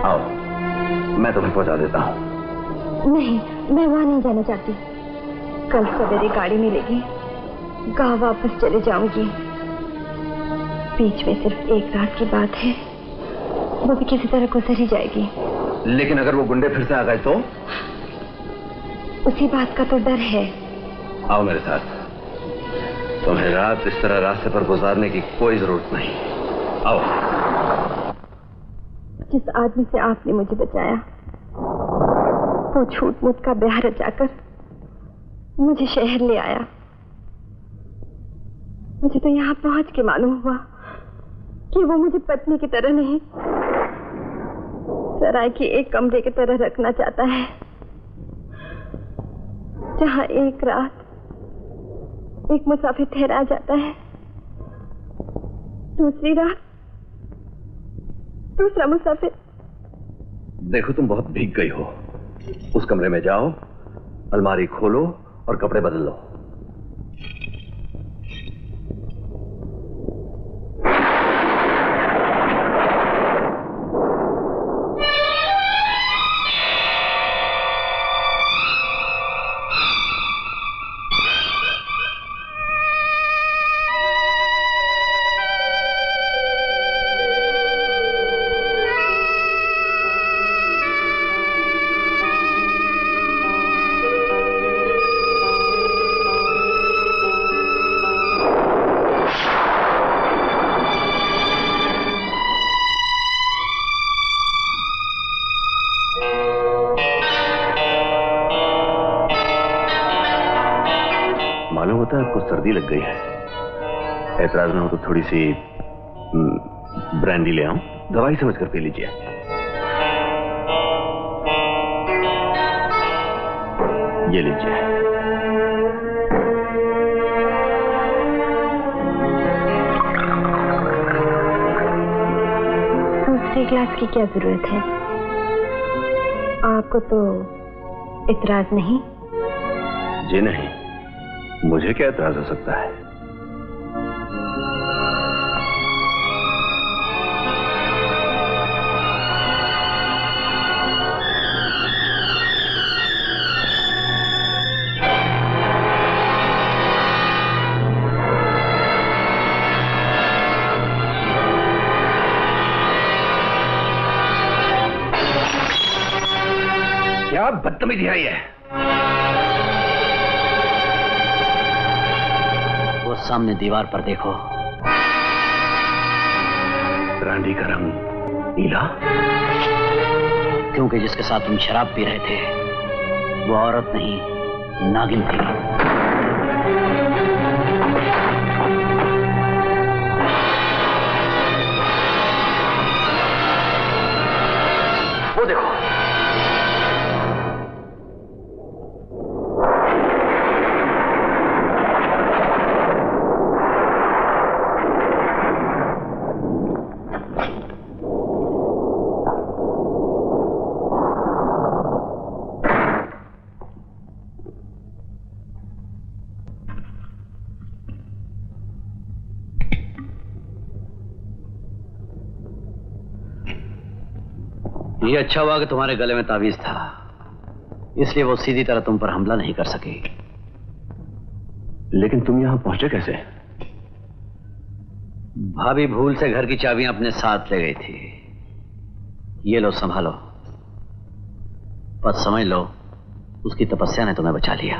आओ, मैं तुम्हें पहुंचा देता हूं। नहीं, मैं वहां नहीं जाना चाहती। कल सवेरे गाड़ी मिलेगी, गांव वापस चले जाऊंगी। बीच में सिर्फ एक रात की बात है, वो भी किसी तरह गुजर ही जाएगी। लेकिन अगर वो गुंडे फिर से आ गए तो? उसी बात का तो डर है। आओ मेरे साथ, तुम्हें रात इस तरह रास्ते पर गुजारने की कोई जरूरत नहीं। आओ। जिस आदमी से आपने मुझे बचाया, वो झूठ मूठ का ब्याह रचाकर मुझे शहर ले आया। मुझे तो यहाँ पहुंच के मालूम हुआ कि वो मुझे पत्नी की तरह नहीं, सराय के एक कमरे की तरह रखना चाहता है, जहाँ एक रात एक मुसाफिर ठहरा जाता है, दूसरी रात दूसरा मुसाफिर। देखो तुम बहुत भीग गई हो, उस कमरे में जाओ, अलमारी खोलो और कपड़े बदल लो। सर्दी लग गई है, ऐतराज ना हो तो थोड़ी सी ब्रांडी ले आऊं, दवाई समझ कर पी लीजिए। ये लीजिए। दूसरे ग्लास की क्या जरूरत है? आपको तो इतराज नहीं? जी नहीं, मुझे क्या एतराज हो सकता है? क्या बदतमीजी है ये? सामने दीवार पर देखो, ब्रांडी का रंग नीला, क्योंकि जिसके साथ तुम शराब पी रहे थे वो औरत नहीं, नागिन थी। वो देखो, ये अच्छा हुआ कि तुम्हारे गले में तावीज था, इसलिए वो सीधी तरह तुम पर हमला नहीं कर सकी। लेकिन तुम यहां पहुंचे कैसे? भाभी भूल से घर की चाबियां अपने साथ ले गई थी। ये लो, संभालो। बस समझ लो, उसकी तपस्या ने तुम्हें बचा लिया।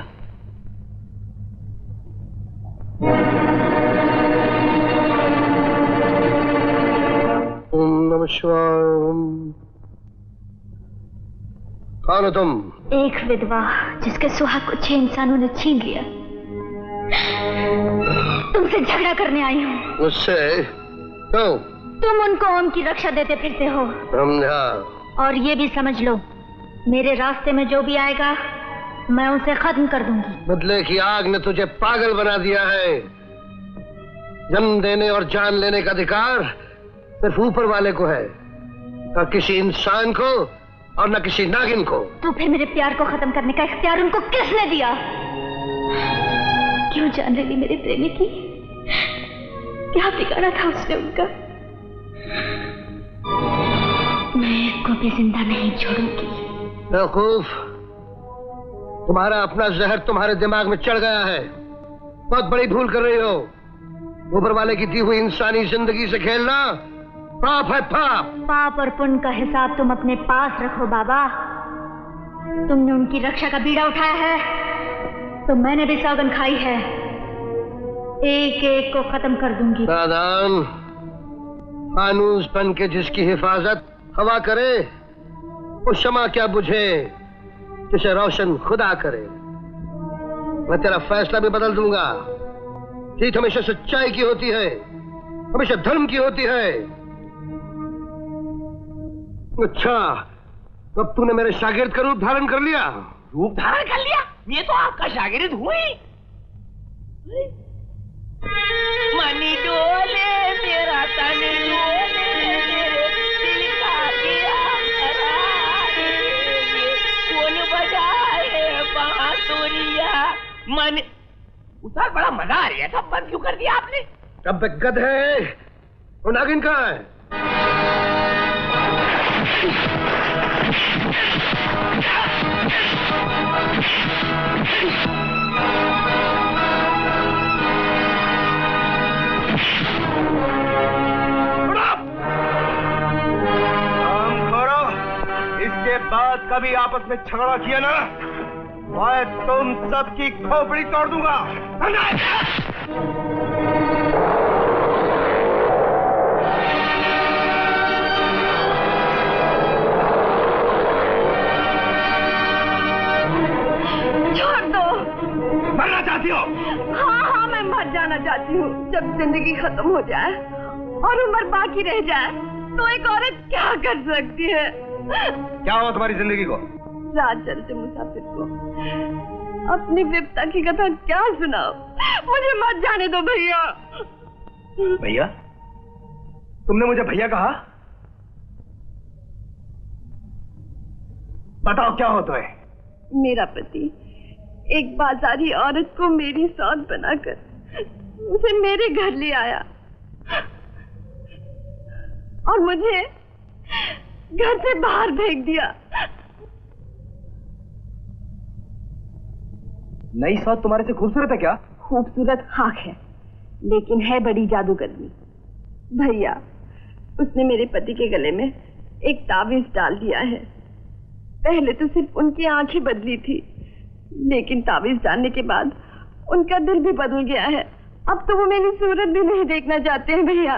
ओम नमः शिवाय। कौन हो तुम? एक विधवा जिसके सुहाग को 6 इंसानों ने छीन लिया। तुमसे झगड़ा करने आई हूँ। मुझसे? क्यों? तुम उनको उनकी रक्षा देते फिरते हो। समझा। और ये भी समझ लो, मेरे रास्ते में जो भी आएगा मैं उसे खत्म कर दूंगी। बदले की आग ने तुझे पागल बना दिया है। जन्म देने और जान लेने का अधिकार सिर्फ ऊपर वाले को है, न किसी इंसान को और न किसी नागिन को। तो फिर मेरे प्यार को खत्म करने का इख्तियार उनको किसने दिया? क्यों जान ले ली मेरे प्रेमी की? क्या बिगाड़ा था उसने उनका? मैं एक को भी जिंदा नहीं छोड़ूंगी। बेवकूफ, तुम्हारा अपना जहर तुम्हारे दिमाग में चढ़ गया है। बहुत बड़ी भूल कर रही हो। ऊपर वाले की दी हुई इंसानी जिंदगी से खेलना पाप है, पाप। पाप और पुण्य का हिसाब तुम अपने पास रखो बाबा। तुमने उनकी रक्षा का बीड़ा उठाया है तो मैंने भी सौगन खाई है, एक एक को खत्म कर दूंगी। नादान, फानूस बन के जिसकी हिफाजत हवा करे वो शमा क्या बुझे जिसे रोशन खुदा करे। मैं तेरा फैसला भी बदल दूंगा। जीत हमेशा सच्चाई की होती है, हमेशा धर्म की होती है। अच्छा, तब तूने मेरे शागिर्द का रूप धारण कर लिया। रूप धारण कर लिया? ये तो आपका शागिर्द हुई। मनी डोले मेरा तन डोले, मेरे दिल का दिया करार, कौन बजाए बांसुरिया मन। उधर बड़ा मजा आ रहा था, बंद क्यों कर दिया आपने? अब गद है, वो नागिन कहाँ है? इसके बाद कभी आपस में झगड़ा किया ना, मैं तुम सबकी खोपड़ी तोड़ दूंगा। छोड़ दो। मरना चाहती हो? हाँ, मैं मर जाना चाहती हूँ। जब जिंदगी खत्म हो जाए और उम्र बाकी रह जाए तो एक औरत क्या कर सकती है? क्या हुआ तुम्हारी जिंदगी को? रात चलते मुसाफिर को अपनी विपता की कथा क्या सुनाओ? मुझे मत जाने दो भैया। भैया? तुमने मुझे भैया कहा? बताओ क्या हो तुम्हें? मेरा पति एक बाजारी औरत को मेरी सौत बनाकर उसे मेरे घर ले आया और मुझे घर से बाहर फेंक दिया। नई सौत तुम्हारे से खूबसूरत है क्या? खूबसूरत खाक है, लेकिन है बड़ी जादूगरनी। भैया, उसने मेरे पति के गले में एक ताबीज डाल दिया है। पहले तो सिर्फ उनकी आंखें बदली थी, लेकिन ताबीज डालने के बाद उनका दिल भी बदल गया है। अब तो वो मेरी सूरत भी नहीं देखना चाहते हैं। भैया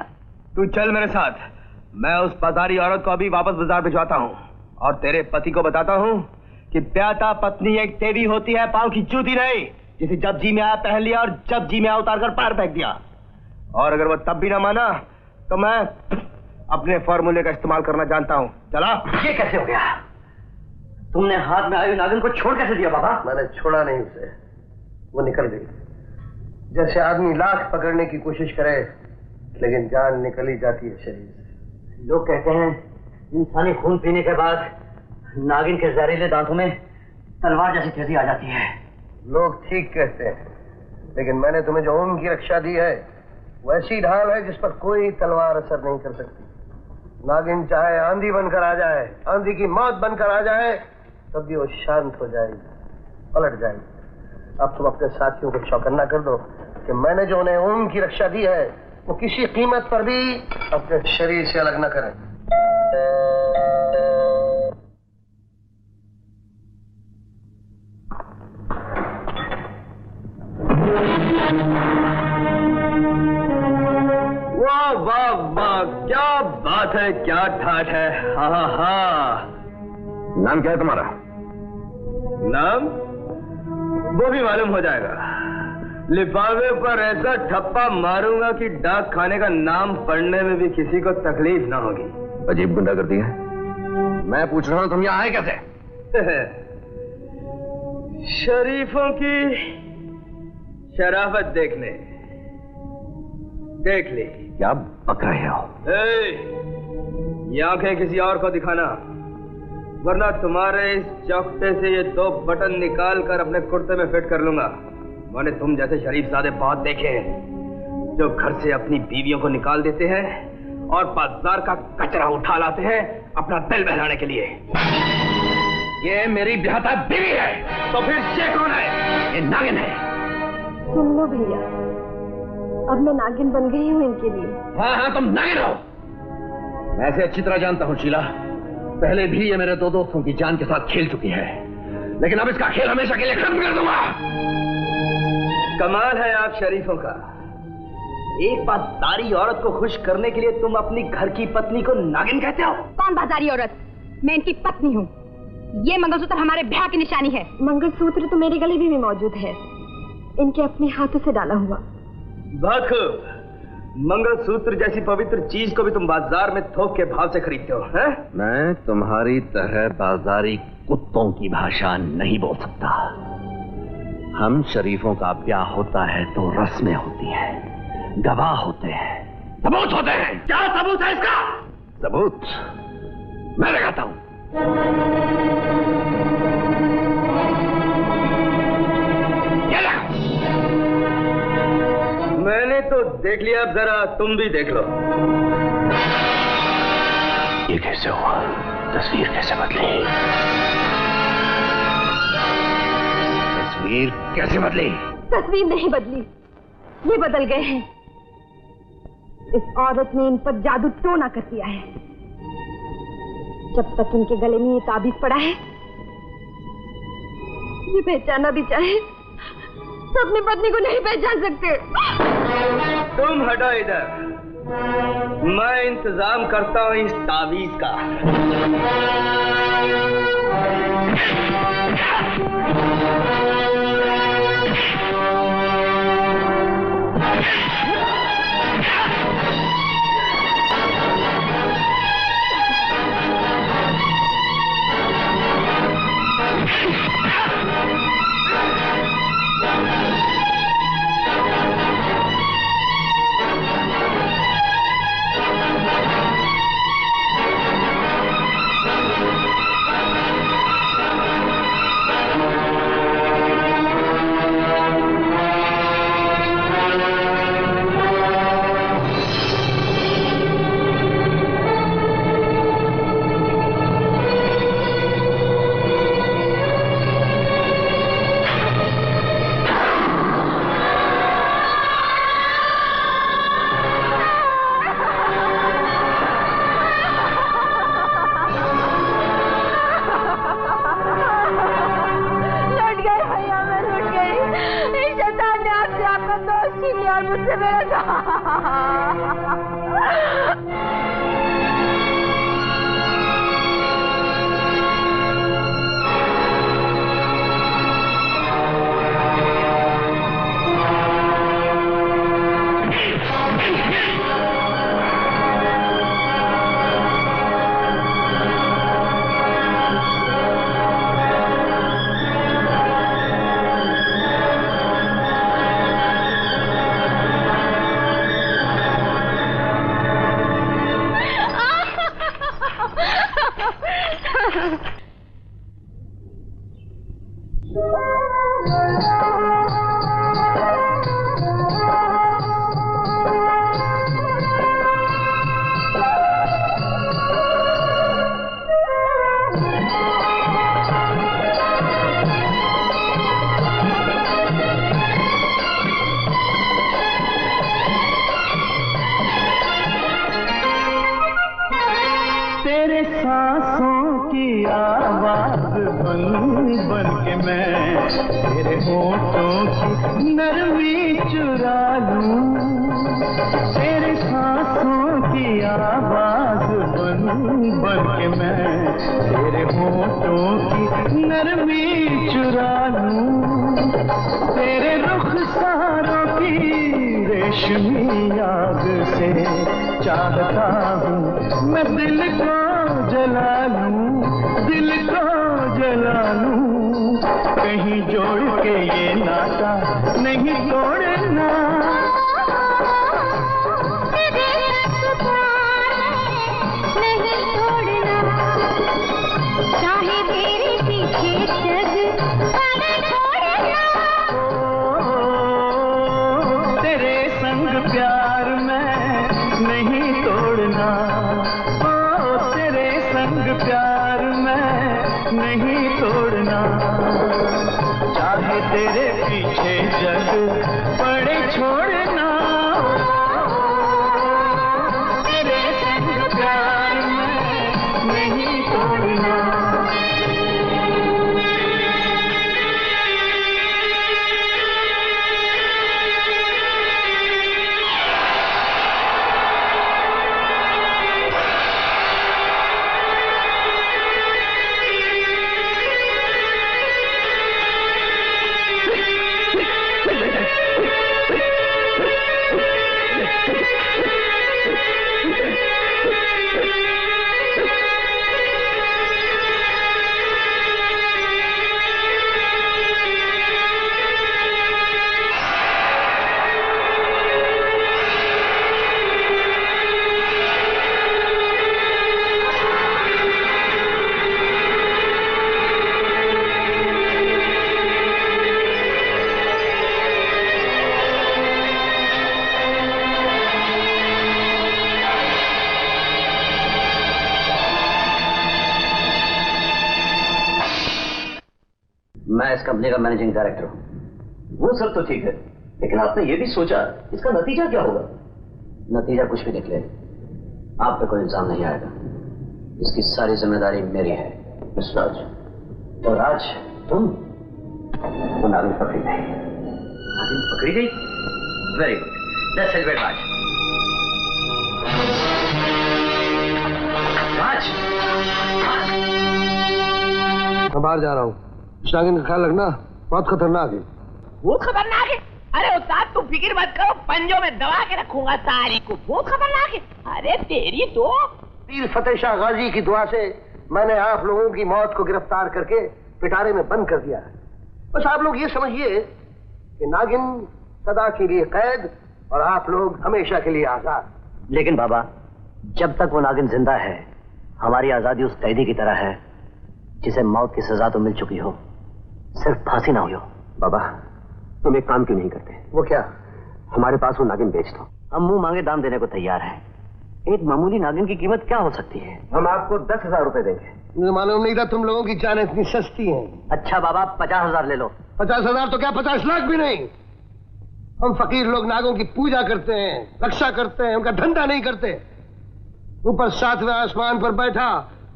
तू चल मेरे साथ, मैं उस बाजारी औरत को अभी वापस बाजार भिजवाता हूँ और तेरे पति को बताता हूँ कि प्याता पत्नी एक देवी होती है, पाँव की जूती नहीं, जिसे जब जी में आया पहन लिया और जब जी में आया उतार कर पैर फेंक दिया। और अगर वो तब भी ना माना तो मैं अपने फॉर्मूले का इस्तेमाल करना जानता हूँ। चला। ये कैसे हो गया? तुमने हाथ में आई नागिन को छोड़ कैसे दिया बाबा? मैंने छोड़ा नहीं उसे, वो निकल गई। जैसे आदमी लाख पकड़ने की कोशिश करे लेकिन जान निकल ही जाती है शरीर से। लोग कहते हैं इंसानी खून पीने के बाद नागिन के जहरीले दांतों में तलवार जैसी तेजी आ जाती है। लोग ठीक कहते हैं, लेकिन मैंने तुम्हें जो ओम की रक्षा दी है वो ऐसी ढाल है जिस पर कोई तलवार असर नहीं कर सकती। नागिन चाहे आंधी बनकर आ जाए, आंधी की मौत बनकर आ जाए, तब भी वो शांत हो जाएगी, पलट जाएगी। अब तुम अपने साथियों को चौकन्ना कर दो कि मैंने जो उन्हें ओम की रक्षा दी है वो किसी कीमत पर भी अपने शरीर से अलग न करें। वाह वाह वाह, क्या बात है, क्या ठाठ है। हाँ हाँ हाँ। नाम क्या है तुम्हारा? नाम वो भी मालूम हो जाएगा। लिफाफे पर ऐसा ठप्पा मारूंगा कि डाक खाने का नाम पढ़ने में भी किसी को तकलीफ ना होगी। अजीब गुंडागर्दी है। मैं पूछ रहा हूँ तुम यहाँ आए कैसे? शरीफों की शराफत देखने। देख ले। क्या बक रहे हो? ये आंखें किसी और को दिखाना, वरना तुम्हारे इस चौकटे से ये 2 बटन निकाल कर अपने कुर्ते में फिट कर लूंगा। मैंने तुम जैसे शरीफ सादे बहुत देखे हैं जो घर से अपनी बीवियों को निकाल देते हैं और बाजार का कचरा उठा लाते हैं अपना दिल बहलाने के लिए। ये मेरी ब्याहता बीवी है। तो फिर ये कौन है? ये नागिन है। सुन लो भैया, अब मैं नागिन बन गई हूँ इनके लिए। हाँ हाँ, तुम नागिन हो। मैं इसे अच्छी तरह जानता हूँ शीला। पहले भी ये मेरे 2 दोस्तों की जान के साथ खेल चुकी है, लेकिन अब इसका खेल हमेशा के लिए खत्म कर दूंगा। कमाल है आप शरीफों का। एक बाजारी औरत को खुश करने के लिए तुम अपनी घर की पत्नी को नागिन कहते हो? कौन बाजारी औरत? मैं इनकी पत्नी हूँ। ये मंगलसूत्र हमारे ब्याह की निशानी है। मंगलसूत्र तो मेरे गले भी मौजूद है, इनके अपने हाथों से डाला हुआ। बखूब। मंगलसूत्र जैसी पवित्र चीज को भी तुम बाजार में थोक के भाव से खरीदते हो, हैं? मैं तुम्हारी तरह बाजारी कुत्तों की भाषा नहीं बोल सकता। हम शरीफों का ब्याह होता है तो रस्में होती हैं, गवाह होते हैं, सबूत होते हैं। क्या सबूत है इसका? सबूत मैं लगाता हूं। मैंने तो देख लिया, अब जरा तुम भी देख लो। ये कैसे हुआ? तस्वीर कैसे बदली? तस्वीर कैसे बदली? तस्वीर नहीं बदली, ये बदल गए हैं। इस औरत ने इन पर जादू टोना कर दिया है। जब तक इनके गले में ये ताबीज पड़ा है, ये पहचाना भी चाहे तो अपनी पत्नी को नहीं पहचान सकते। तुम हटो इधर, मैं इंतजाम करता हूं इस तावीज का। मैं इस कंपनी का मैनेजिंग डायरेक्टर हूँ। वो सब तो ठीक है, लेकिन आपने ये भी सोचा इसका नतीजा क्या होगा? नतीजा कुछ भी निकले, आप पे कोई इल्जाम नहीं आएगा। इसकी सारी जिम्मेदारी मेरी है मिस्टर राज। और राज तुम, वो नागिन पकड़ी गई। नागिन पकड़ी गई? वेरी गुड, लेट्स सेलिब्रेट राज। राज, मैं बाहर जा रहा हूँ। इस नागिन का ख्याल रखना, बहुत खतरनाक है। बहुत खतरनाक है? अरे उस्ताद तुम फिक्र मत करो, पंजों में दबा के रखूंगा सारी को। बहुत खतरनाक है। अरे तेरी तो पीर फतेह शाह गाजी की दुआ से मैंने आप लोगों की मौत को गिरफ्तार करके पिटारे में बंद कर दिया है। बस आप लोग ये समझिए कि नागिन सदा के लिए कैद और आप लोग हमेशा के लिए आजाद। लेकिन बाबा, जब तक वो नागिन जिंदा है, हमारी आजादी उस कैदी की तरह है जिसे मौत की सजा तो मिल चुकी हो, सिर्फ फांसी ना हुई हो। बाबा, तुम एक काम क्यों नहीं करते? वो क्या? हमारे पास वो नागिन बेच दो। हम मुंह मांगे दाम देने को तैयार हैं। एक मामूली नागिन की कीमत क्या हो सकती है? हम आपको 10,000 रुपए देंगे। मुझे मालूम नहीं था तुम लोगों की जान इतनी सस्ती है। अच्छा बाबा, 50,000 ले लो। 50,000 तो क्या, 50 लाख भी नहीं। हम फकीर लोग नागों की पूजा करते हैं, रक्षा करते हैं, उनका धंधा नहीं करते। ऊपर 7वें आसमान पर बैठा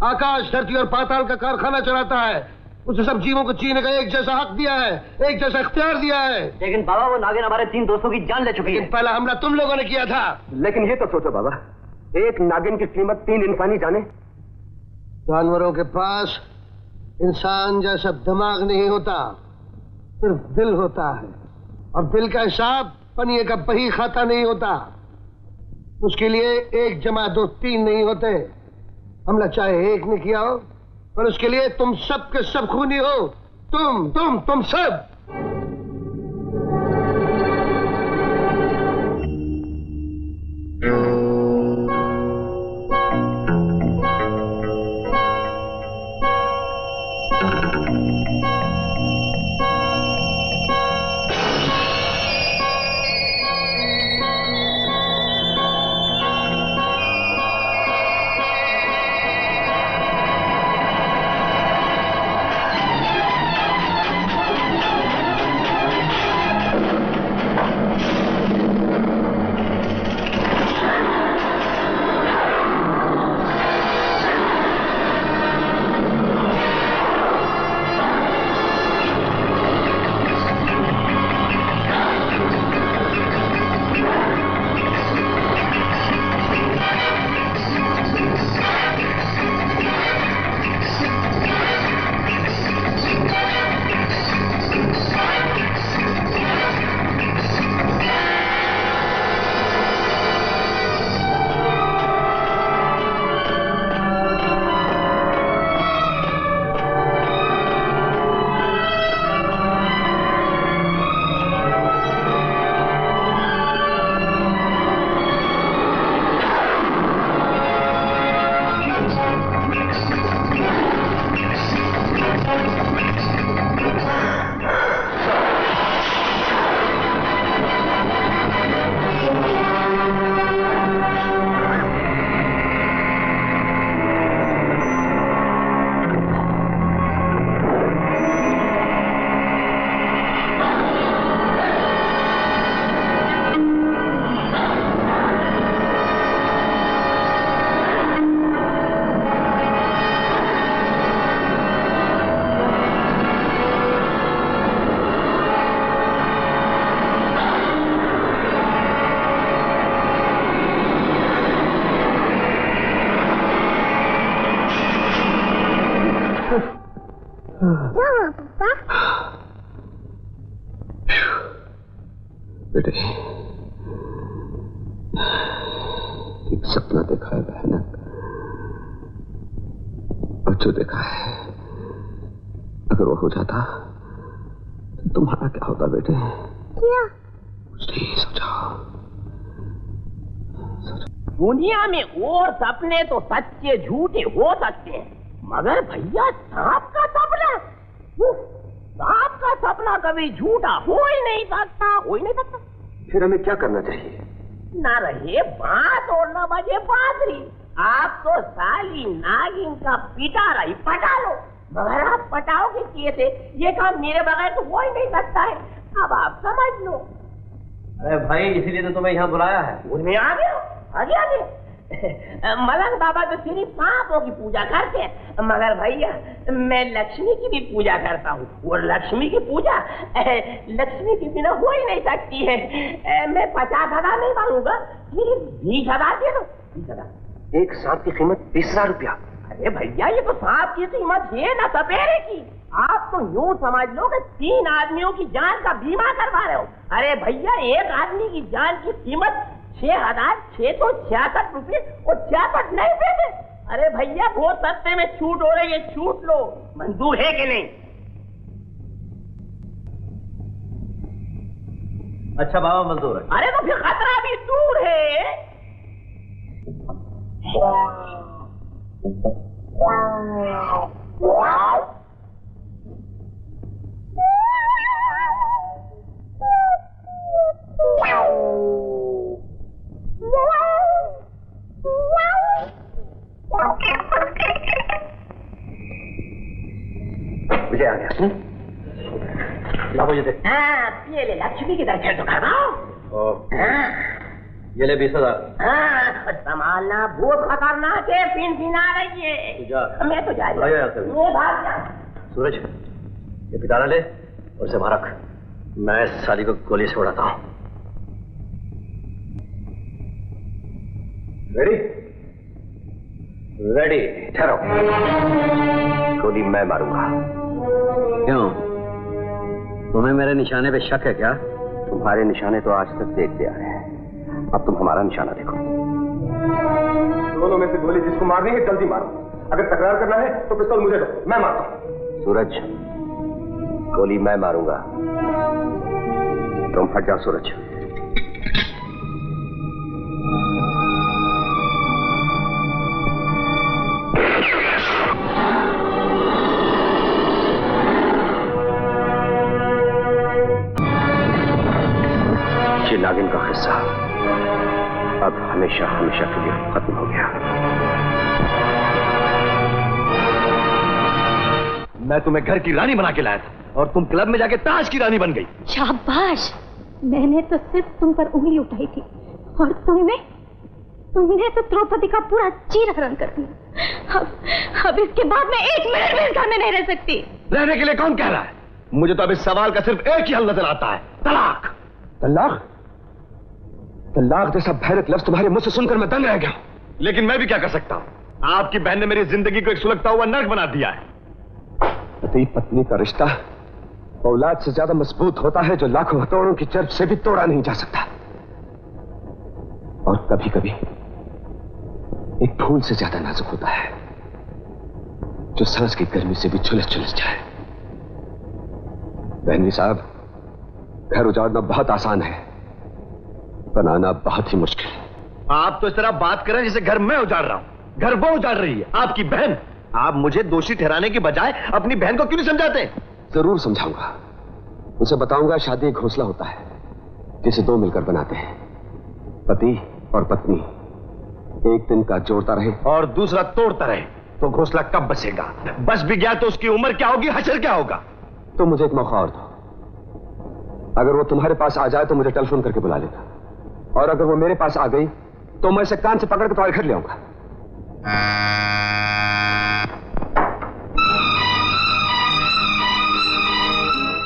आकाश, धरती और पाताल का कारखाना चलाता है। उसे सब जीवों को जीने का एक जैसा हक दिया है, एक जैसा इख्तियार दिया है। लेकिन बाबा, वो नागिन हमारे 3 दोस्तों की जान ले चुकी है। पहला हमला तुम लोगों ने किया था। लेकिन ये तो सोचो बाबा, एक नागिन की कीमत 3 इंसानी जाने। जानवरों के पास इंसान जैसा दिमाग नहीं होता, सिर्फ दिल होता है। और दिल का हिसाब पनिये का बही खाता नहीं होता। उसके लिए 1 + 2 3 नहीं होते। हमला चाहे एक ने किया हो, पर उसके लिए तुम सब के सब खूनी हो। तुम सब। बेटे, एक सपना देखा है भयानक, और जो देखा है अगर वो हो जाता तो तुम्हारा क्या होता बेटे? क्या? कुछ नहीं, सोचो। दुनिया में और सपने तो सच्चे झूठे हो सकते हैं, मगर भैया सांप का सपना, सांप का सपना कभी झूठा हो ही नहीं सकता, हो ही नहीं सकता। फिर हमें क्या करना चाहिए? ना रहे बात और ना बजे बादरी। आप तो साली नागिन का पिटारा ही पटा लो, मगर आप पटाओगे किए थे, ये काम मेरे बगैर तो हो ही नहीं सकता है। अब आप समझ लो। अरे भाई इसीलिए तो तुम्हें यहाँ बुलाया है। उनमें आ गया, आगे आगे। मलंग बाबा तो सिर्फ सांपों की पूजा करते हैं, मगर भैया मैं लक्ष्मी की भी पूजा करता हूँ, और लक्ष्मी की पूजा लक्ष्मी के बिना हो ही नहीं सकती है। मैं 50,000 नहीं मांगूंगा, सिर्फ 20,000 दे दो। 20,000? एक सांप की कीमत 20,000 रुपया? अरे भैया ये तो सांप की कीमत है ना सपेरे की। आप तो यूं समझ लो कि 3 आदमियों की जान का बीमा करवा रहे हो। अरे भैया एक आदमी की जान की कीमत 6,666 रुपये और 66 नहीं पैसे। अरे भैया बहुत सस्ते में छूट हो रही है, छूट लो। मंजूर है कि नहीं? अच्छा बाबा मंजूर है। अरे तो फिर खतरा भी दूर है। मुझे आ गया। लाओ ये देख। हाँ, ये ले लक्ष्मी के दर्शन तो करवाओ। ये ले 20,000। हाँ, संभालना, बहुत खतरनाक है, पिन आ रही है। मैं तो जा रही हूँ। मैं भाग जा। सूरज, ये पिटारा ले और इसे वहां रख। मैं इस साली को गोली से उड़ाता हूँ। रेडी? रेडी। ठहरो। गोली मैं मारूंगा। क्यों? तुम्हें मेरे निशाने पे शक है क्या? तुम्हारे निशाने तो आज तक देखते आ रहे हैं, अब तुम हमारा निशाना देखो। दोनों में से गोली जिसको मारनी है जल्दी मारो। अगर तकरार करना है तो पिस्तौल मुझे दो, मैं मारता हूँ। सूरज, गोली मैं मारूंगा, तुम हट जाओ। सूरज, ये नागिन का किस्सा अब हमेशा हमेशा के लिए खत्म हो गया। मैं तुम्हें घर की रानी बना के लाया था और तुम क्लब में जाके ताश की रानी बन गई। शाबाश, मैंने तो सिर्फ तुम पर उंगली उठाई थी और तुमने तो द्रौपदी का पूरा चीर हरण कर दिया। अब इसके बाद मैं 1 मिनट भी इस घर में नहीं रह सकती। रहने के लिए कौन कह रहा है? मुझे तो अब इस सवाल का सिर्फ एक ही हल नजर आता है, तलाक। तलाक? तलाक जैसा भयानक लफ्ज तुम्हारे मुंह से सुनकर मैं दंग रह गया। लेकिन मैं भी क्या कर सकता हूँ? आपकी बहन ने मेरी जिंदगी को एक सुलगता हुआ नर्क बना दिया है। पति पत्नी का रिश्ता औलाद से ज्यादा मजबूत होता है, जो लाखों हथौड़ों की चर्च से भी तोड़ा नहीं जा सकता। और कभी कभी एक फूल से ज्यादा नाजुक होता है, जो सांस की गर्मी से भी झुलस झुलस जाए। बहनवी साहब, घर उजाड़ना बहुत आसान है, बनाना बहुत ही मुश्किल। आप तो इस तरह बात कर रहे हैं जैसे घर मैं उजाड़ रहा हूं। घर वो उजाड़ रही है, आपकी बहन। आप मुझे दोषी ठहराने की बजाय अपनी बहन को क्यों नहीं समझाते? जरूर समझाऊंगा। उसे बताऊंगा शादी एक घोंसला होता है जिसे 2 मिलकर बनाते हैं। पति और पत्नी एक दिन का जोड़ता रहे और दूसरा तोड़ता रहे तो घोंसला कब बचेगा? बच भी गया तो उसकी उम्र क्या होगी, हश्र क्या होगा? तो मुझे एक मौका और दो। अगर वो तुम्हारे पास आ जाए तो मुझे टेलीफोन करके बुला लेना, और अगर वो मेरे पास आ गई तो मैं इसे कान से पकड़ के तुम्हारे घर ले आऊंगा।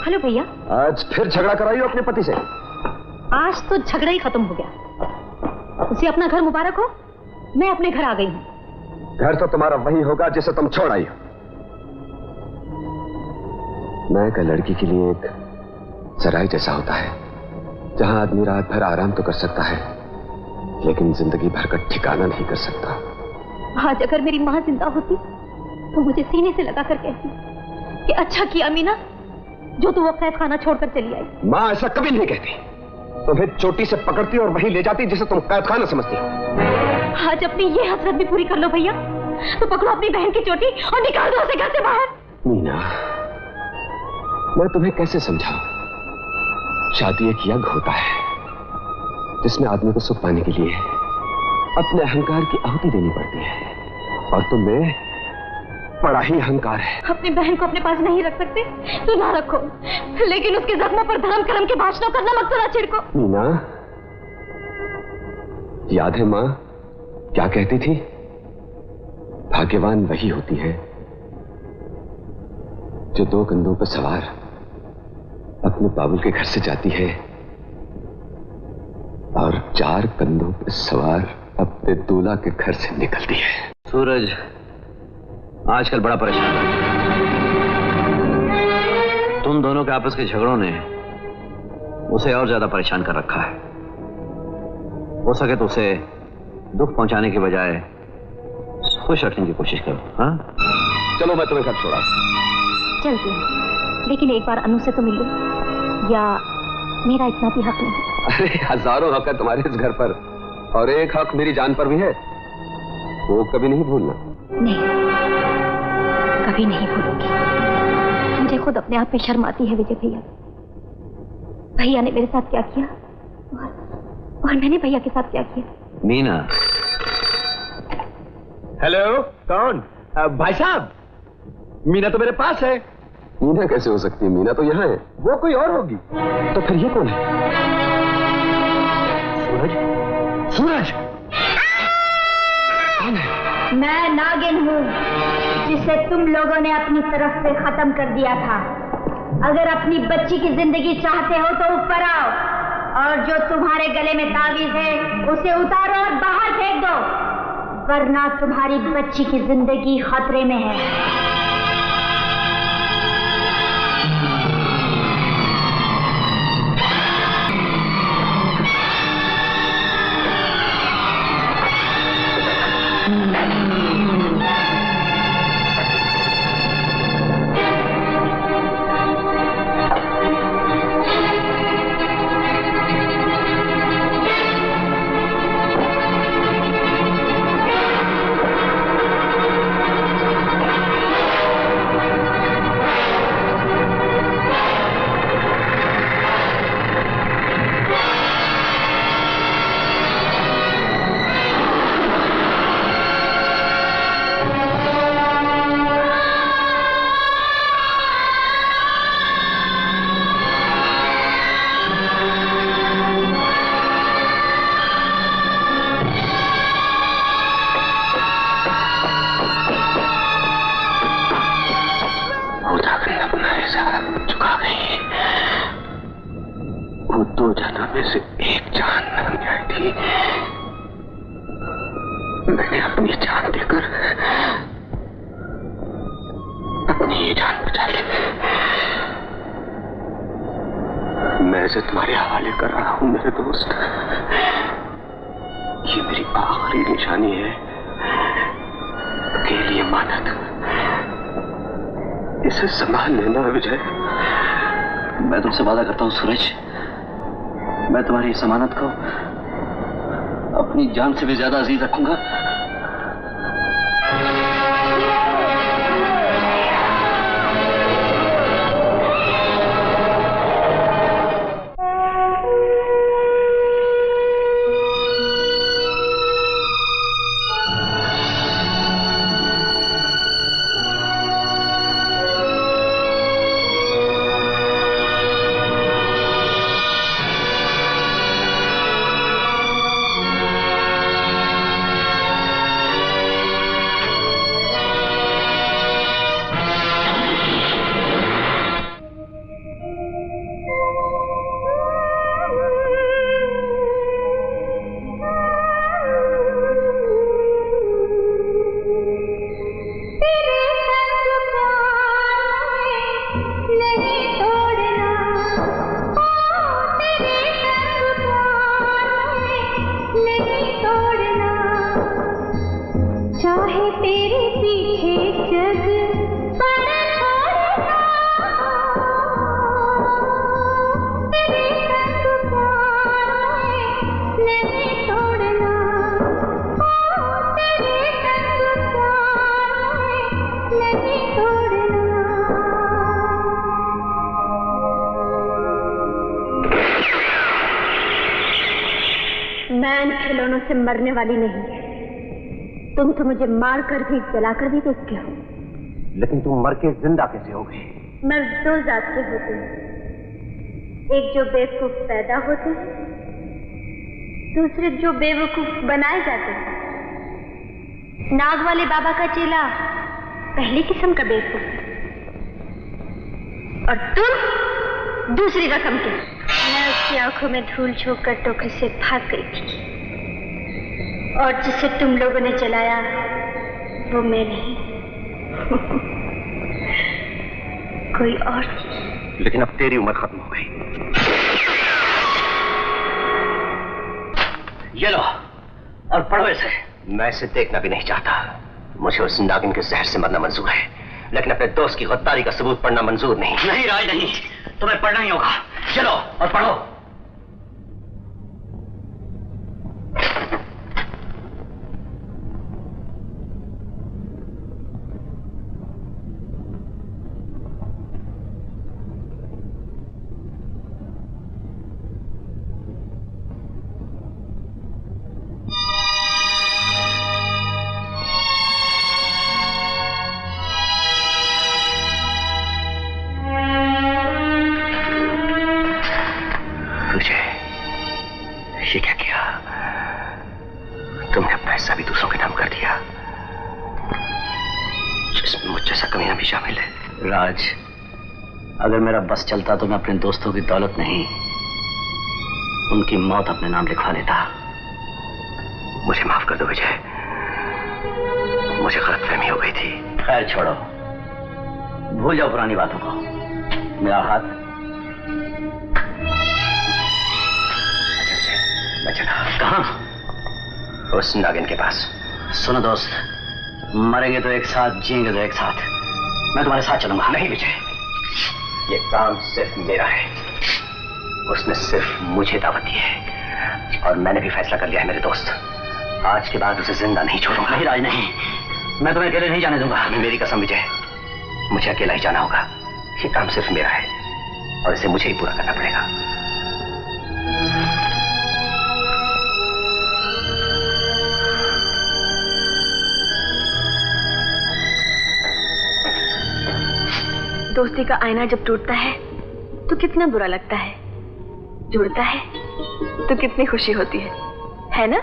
हेलो भैया। आज फिर झगड़ा कराई हो अपने पति से? आज तो झगड़ा ही खत्म हो गया। उसे अपना घर मुबारक हो, मैं अपने घर आ गई हूँ। घर तो तुम्हारा वही होगा जिसे तुम छोड़ आई हो। मैं का लड़की के लिए एक सराय जैसा होता है, जहां आदमी रात भर आराम तो कर सकता है लेकिन जिंदगी भर का ठिकाना नहीं कर सकता। आज अगर मेरी माँ जिंदा होती तो मुझे सीने से लगा कर कहती कि अच्छा किया मीना जो तू वो कैद खाना छोड़कर चली आई। माँ ऐसा कभी नहीं कहती, तुम्हें चोटी से पकड़ती और वहीं ले जाती जिसे तुम कैद खाना समझती हो। आज अपनी ये हसरत भी पूरी कर लो भैया, तो पकड़ो अपनी बहन की चोटी और निकाल दो उसे घर से बाहर। मीना, मैं तुम्हें कैसे समझाऊं? शादी एक यज्ञ होता है जिसमें आदमी को सुख पाने के लिए अपने अहंकार की आहुति देनी पड़ती है, और बड़ा ही अहंकार है। अपनी बहन को अपने पास नहीं रख सकते तो ना रखो, लेकिन उसके जख्मों पर धर्म कर्म के भाषणों का नमक तो ना छिड़को। मीना, याद है माँ क्या कहती थी? भाग्यवान वही होती है जो 2 कंधों पर सवार अपने बाबुल के घर से जाती है और 4 कंधों पर सवार अपने दूल्हा के घर से निकलती है। सूरज आजकल बड़ा परेशान है। तुम दोनों के आपस के झगड़ों ने उसे और ज्यादा परेशान कर रखा है। हो सके तो उसे दुख पहुंचाने के बजाय खुश रखने की कोशिश करो। हाँ, चलो मैं तुम्हें घर छोड़ा। चलती हूँ, लेकिन एक बार अनु से तो मिल लो, या मेरा इतना भी हक नहीं? अरे हजारों हक है तुम्हारे इस घर पर, और एक हक मेरी जान पर भी है, वो कभी नहीं भूलना। नहीं, कभी नहीं भूलूंगी। मुझे खुद अपने आप पे शर्म आती है विजय भैया। भैया ने मेरे साथ क्या किया और मैंने भैया के साथ क्या किया। मीना। हेलो, कौन? भाई साहब, मीना तो मेरे पास है। मीना कैसे हो सकती है? मीना तो यहाँ है। वो कोई और होगी। तो फिर ये कौन है? सूरज। सूरज कौन है? मैं नागिन हूँ जिसे तुम लोगों ने अपनी तरफ से खत्म कर दिया था। अगर अपनी बच्ची की जिंदगी चाहते हो तो ऊपर आओ, और जो तुम्हारे गले में तावीज है उसे उतारो और बाहर फेंक दो, वरना तुम्हारी बच्ची की जिंदगी खतरे में है। मैं तुमसे वादा करता हूँ सूरज, मैं तुम्हारी इस अमानत को अपनी जान से भी ज्यादा अजीज रखूंगा। से मरने वाली नहीं, तुम तो मुझे मार कर भी जला कर भी देखते हो, लेकिन तुम मर के जिंदा कैसे हो गई? मर्द दो जात के होते हैं, एक जो बेवकूफ पैदा होते हैं, दूसरे जो बेवकूफ बनाए जाते हैं। नाग वाले बाबा का चेला पहली किस्म का बेवकूफ है और तुम दूसरी रकम के। मैं उसकी आंखों में धूल झोंक कर टोकरी से भाग गई थी और जिसे तुम लोगों ने जलाया वो मैं नहीं कोई और थी। लेकिन अब तेरी उम्र खत्म हो गई। ये लो और पढ़ो इसे। मैं इसे देखना भी नहीं चाहता। मुझे उस नागिन के जहर से मरना मंजूर है, लेकिन अपने दोस्त की गद्दारी का सबूत पढ़ना मंजूर नहीं। नहीं राज नहीं, तुम्हें पढ़ना ही होगा। चलो और पढ़ो। ये क्या किया तुमने? अपना हिस्सा भी दूसरों के नाम कर दिया, जिसमें मुझ जैसा कमीना भी शामिल है। राज, अगर मेरा बस चलता तो मैं अपने दोस्तों की दौलत नहीं, उनकी मौत अपने नाम लिखवा लेता। मुझे माफ कर दो विजय, मुझे गलतफहमी हो गई थी। खैर छोड़ो, भूल जाओ पुरानी बातों को। मेरा हाथ मैं चला। कहाँ? उस नागिन के पास। सुनो दोस्त, मरेंगे तो एक साथ, जिएंगे तो एक साथ। मैं तुम्हारे साथ चलूंगा। नहीं विजय, ये काम सिर्फ मेरा है। उसने सिर्फ मुझे दावत दी है और मैंने भी फैसला कर लिया है मेरे दोस्त, आज के बाद उसे जिंदा नहीं छोड़ूंगा। नहीं राज नहीं, मैं तुम्हें अकेले नहीं जाने दूंगा। मेरी कसम विजय, मुझे अकेला ही जाना होगा। ये काम सिर्फ मेरा है और इसे मुझे ही पूरा करना पड़ेगा। दोस्ती का आईना जब टूटता है तो कितना बुरा लगता है, जुड़ता है तो कितनी खुशी होती है ना?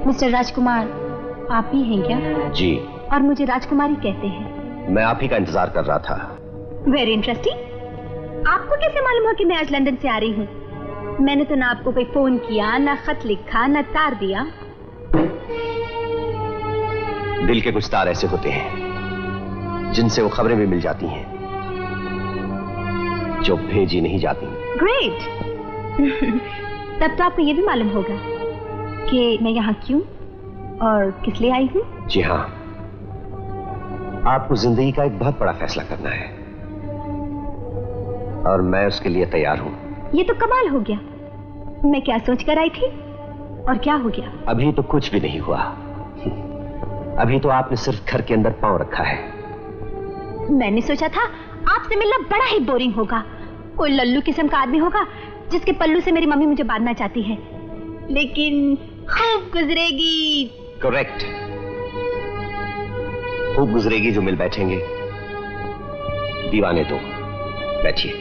मिस्टर राजकुमार, आप ही हैं क्या? जी। और मुझे राजकुमारी कहते हैं। मैं आप ही का इंतजार कर रहा था। Very interesting. आपको कैसे मालूम हो कि मैं आज लंदन से आ रही हूँ? मैंने तो ना आपको कोई फोन किया, ना खत लिखा, ना तार दिया। दिल के कुछ तार ऐसे होते हैं जिनसे वो खबरें भी मिल जाती हैं जो भेजी नहीं जाती। ग्रेट। तब तो आपको ये भी मालूम होगा कि मैं यहाँ क्यों और किस लिए आई हूँ। जी हाँ, आपको जिंदगी का एक बहुत बड़ा फैसला करना है और मैं उसके लिए तैयार हूँ। ये तो कमाल हो गया। मैं क्या सोच कर आई थी और क्या हो गया? अभी तो कुछ भी नहीं हुआ। अभी तो आपने सिर्फ घर के अंदर पांव रखा है। मैंने सोचा था आपसे मिलना बड़ा ही बोरिंग होगा, कोई लल्लू किस्म का आदमी होगा जिसके पल्लू से मेरी मम्मी मुझे बांधना चाहती है, लेकिन खूब गुजरेगी। करेक्ट, खूब गुजरेगी जो मिल बैठेंगे। दीवाने तो बैठिए।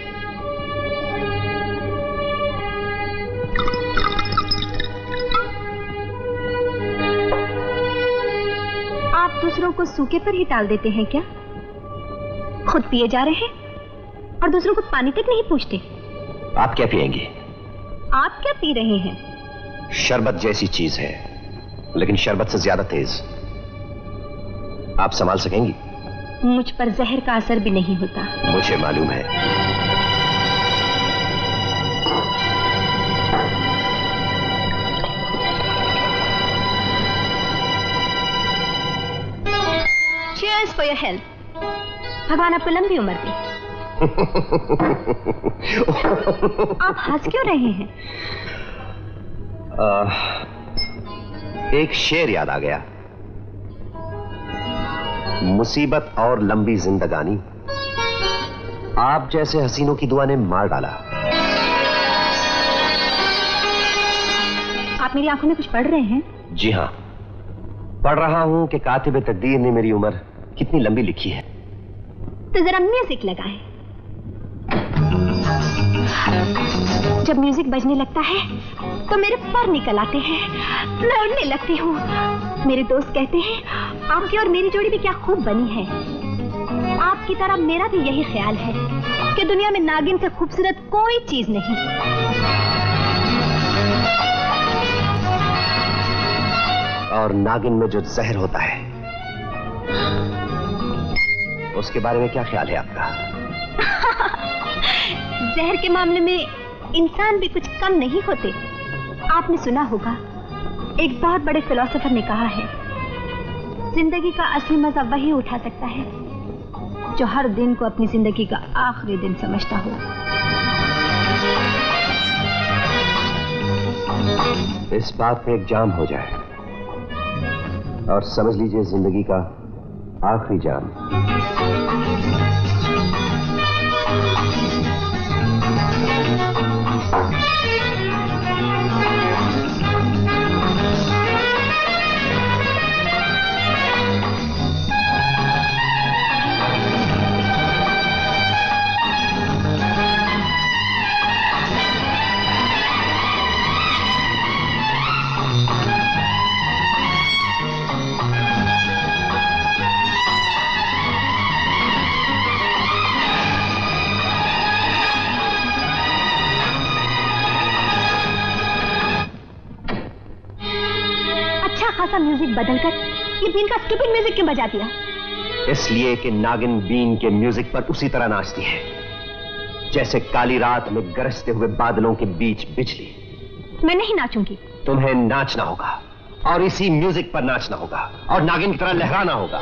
आप दूसरों को सूखे पर ही टाल देते हैं क्या? खुद पिए जा रहे हैं और दूसरों को पानी तक नहीं पूछते। आप क्या पिएंगे? आप क्या पी रहे हैं? शरबत जैसी चीज है, लेकिन शरबत से ज्यादा तेज। आप संभाल सकेंगी? मुझ पर जहर का असर भी नहीं होता। मुझे मालूम है। Your health. भगवान आपको लंबी उम्र दे। आप हंस क्यों रहे हैं? एक शेर याद आ गया, मुसीबत और लंबी जिंदगानी आप जैसे हसीनों की दुआ ने मार डाला। आप मेरी आंखों में कुछ पढ़ रहे हैं? जी हाँ, पढ़ रहा हूं कि कातिब तकदीर ने मेरी उम्र कितनी लंबी लिखी है। तो जरा म्यूजिक लगाएं। जब म्यूजिक बजने लगता है तो मेरे पर निकल आते हैं, मैं उड़ने लगती हूँ। मेरे दोस्त कहते हैं आपकी और मेरी जोड़ी भी क्या खूब बनी है। आपकी तरह मेरा भी यही ख्याल है कि दुनिया में नागिन से खूबसूरत कोई चीज नहीं। और नागिन में जो जहर होता है उसके बारे में क्या ख्याल है आपका? जहर के मामले में इंसान भी कुछ कम नहीं होते। आपने सुना होगा, एक बहुत बड़े फिलोसोफर ने कहा है, जिंदगी का असली मजा वही उठा सकता है जो हर दिन को अपनी जिंदगी का आखिरी दिन समझता हो। इस बात पे एक जाम हो जाए और समझ लीजिए जिंदगी का आखिरी जाम। खासा म्यूजिक बदलकर ये बीन का स्टूपिड म्यूजिक क्यों बजा दिया? इसलिए कि नागिन बीन के म्यूजिक पर उसी तरह नाचती है जैसे काली रात में गरजते हुए बादलों के बीच बिजली। मैं नहीं नाचूंगी। तुम्हें नाचना होगा और इसी म्यूजिक पर नाचना होगा और नागिन की तरह लहराना होगा।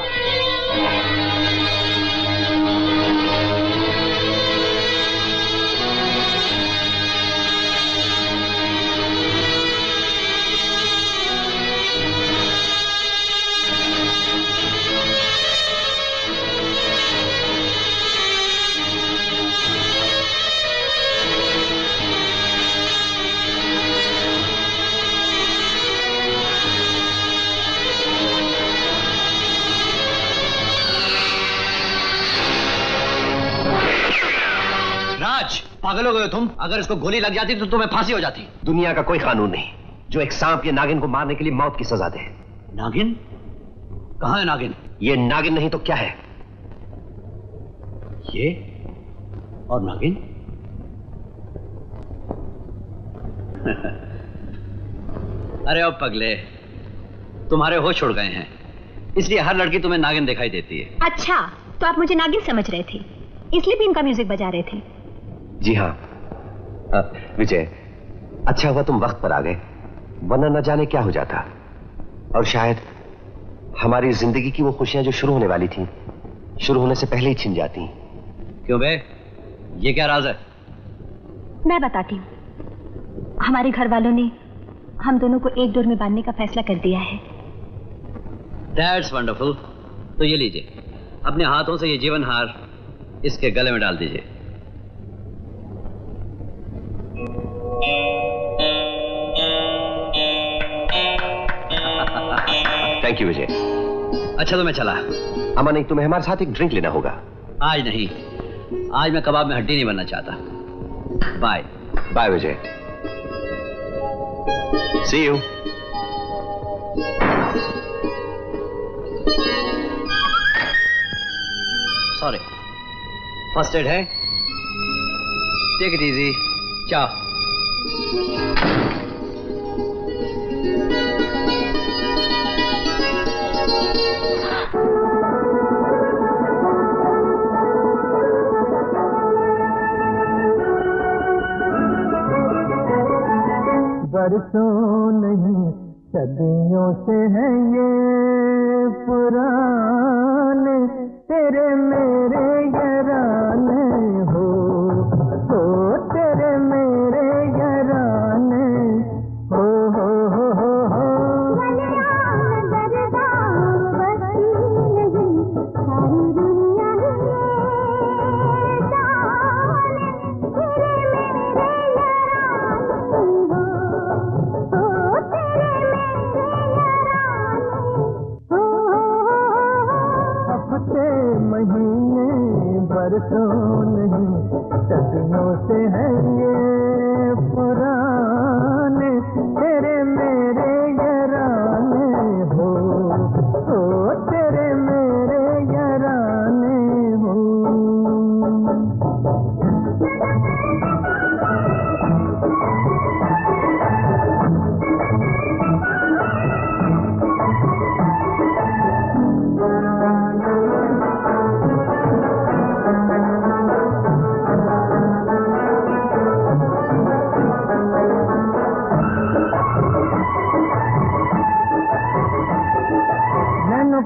पागल हो गए हो तुम? अगर इसको गोली लग जाती तो तुम्हें फांसी हो जाती। दुनिया का कोई कानून नहीं जो एक सांप या नागिन को मारने के लिए मौत की सजा दे। नागिन? कहां है नागिन? ये नागिन नहीं तो क्या है? ये और नागिन? अरे अब पगले, तुम्हारे होश उड़ गए हैं, इसलिए हर लड़की तुम्हें नागिन दिखाई देती है। अच्छा, तो आप मुझे नागिन समझ रहे थे, इसलिए भी इनका म्यूजिक बजा रहे थे। जी हाँ विजय, अच्छा हुआ तुम वक्त पर आ गए, वरना न जाने क्या हो जाता। और शायद हमारी जिंदगी की वो खुशियां जो शुरू होने वाली थी, शुरू होने से पहले ही छिन जाती। क्यों बे, ये क्या राज है? मैं बताती हूँ। हमारे घर वालों ने हम दोनों को एक डोर में बांधने का फैसला कर दिया है। That's wonderful। तो ये लीजिए, अपने हाथों से ये जीवन हार इसके गले में डाल दीजिए। थैंक यू विजय। अच्छा तो मैं चला। अमा नहीं, तुम्हें हमारे साथ एक ड्रिंक लेना होगा। आज नहीं, आज मैं कबाब में हड्डी नहीं बनना चाहता। Bye. Bye Vijay. See you. Sorry, first aid है, टेक इट इजी। चाओ। बरसों नहीं सदियों से है ये पुराने तेरे मेरे याराने हो तेरे मेरे याराने हो महीने बरसों नहीं सदियों से है ये पुराने तेरे मेरे याराने हो तेरे मेरे याराने हो।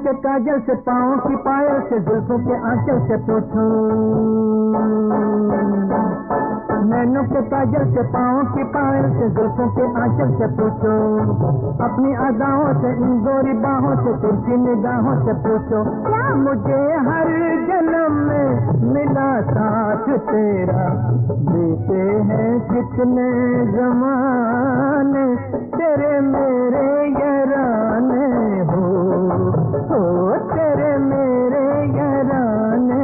के काजल से पाँव की पायल से जुल्फों के आंचल से पूछूं नैनों के काजल से पाँव की पायल से जुल्फों के आंचल से पूछो अपनी अदाओं से इन गोरी बाहों से तिरछी निगाहों से पूछो क्या मुझे हर जन्म में मिला साथ तेरा बीते हैं कितने ज़माने तेरे मेरे याराने हो तेरे मेरे याराने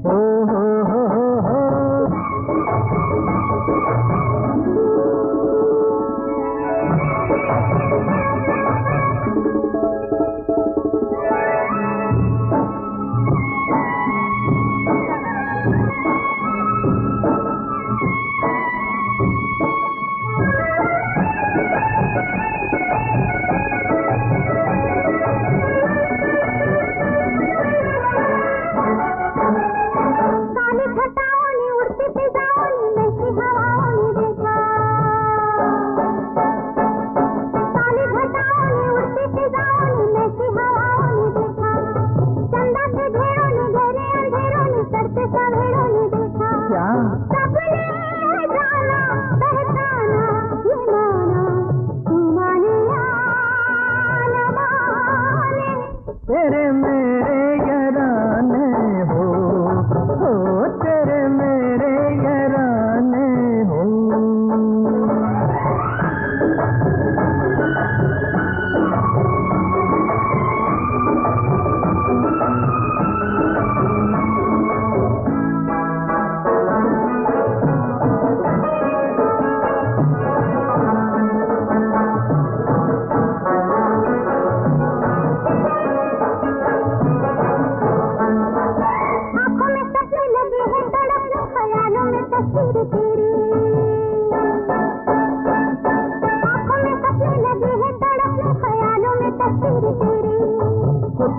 हो। तेरे मेरे याराने हो तेरे मेरे याराने हो।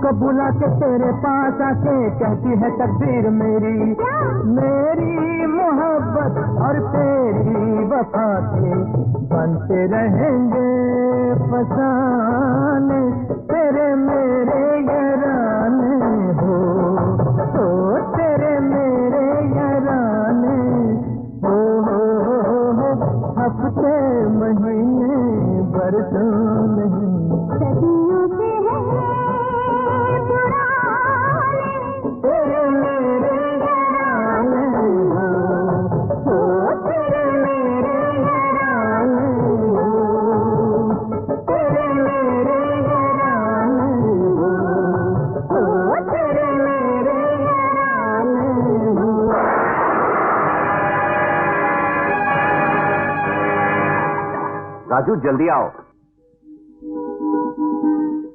को बुला के तेरे पास आके कहती है तकदीर मेरी मेरी मोहब्बत और तेरी वफा के बनते रहेंगे फसाने तेरे मेरे याराने हो तेरे मेरे याराने हो हफ्ते महीने बरसों नहीं सदियों से है तेरे मेरे याराने हो तेरे मेरे याराने हो तेरे मेरे याराने हो तेरे मेरे याराने हो। राजू जल्दी आओ।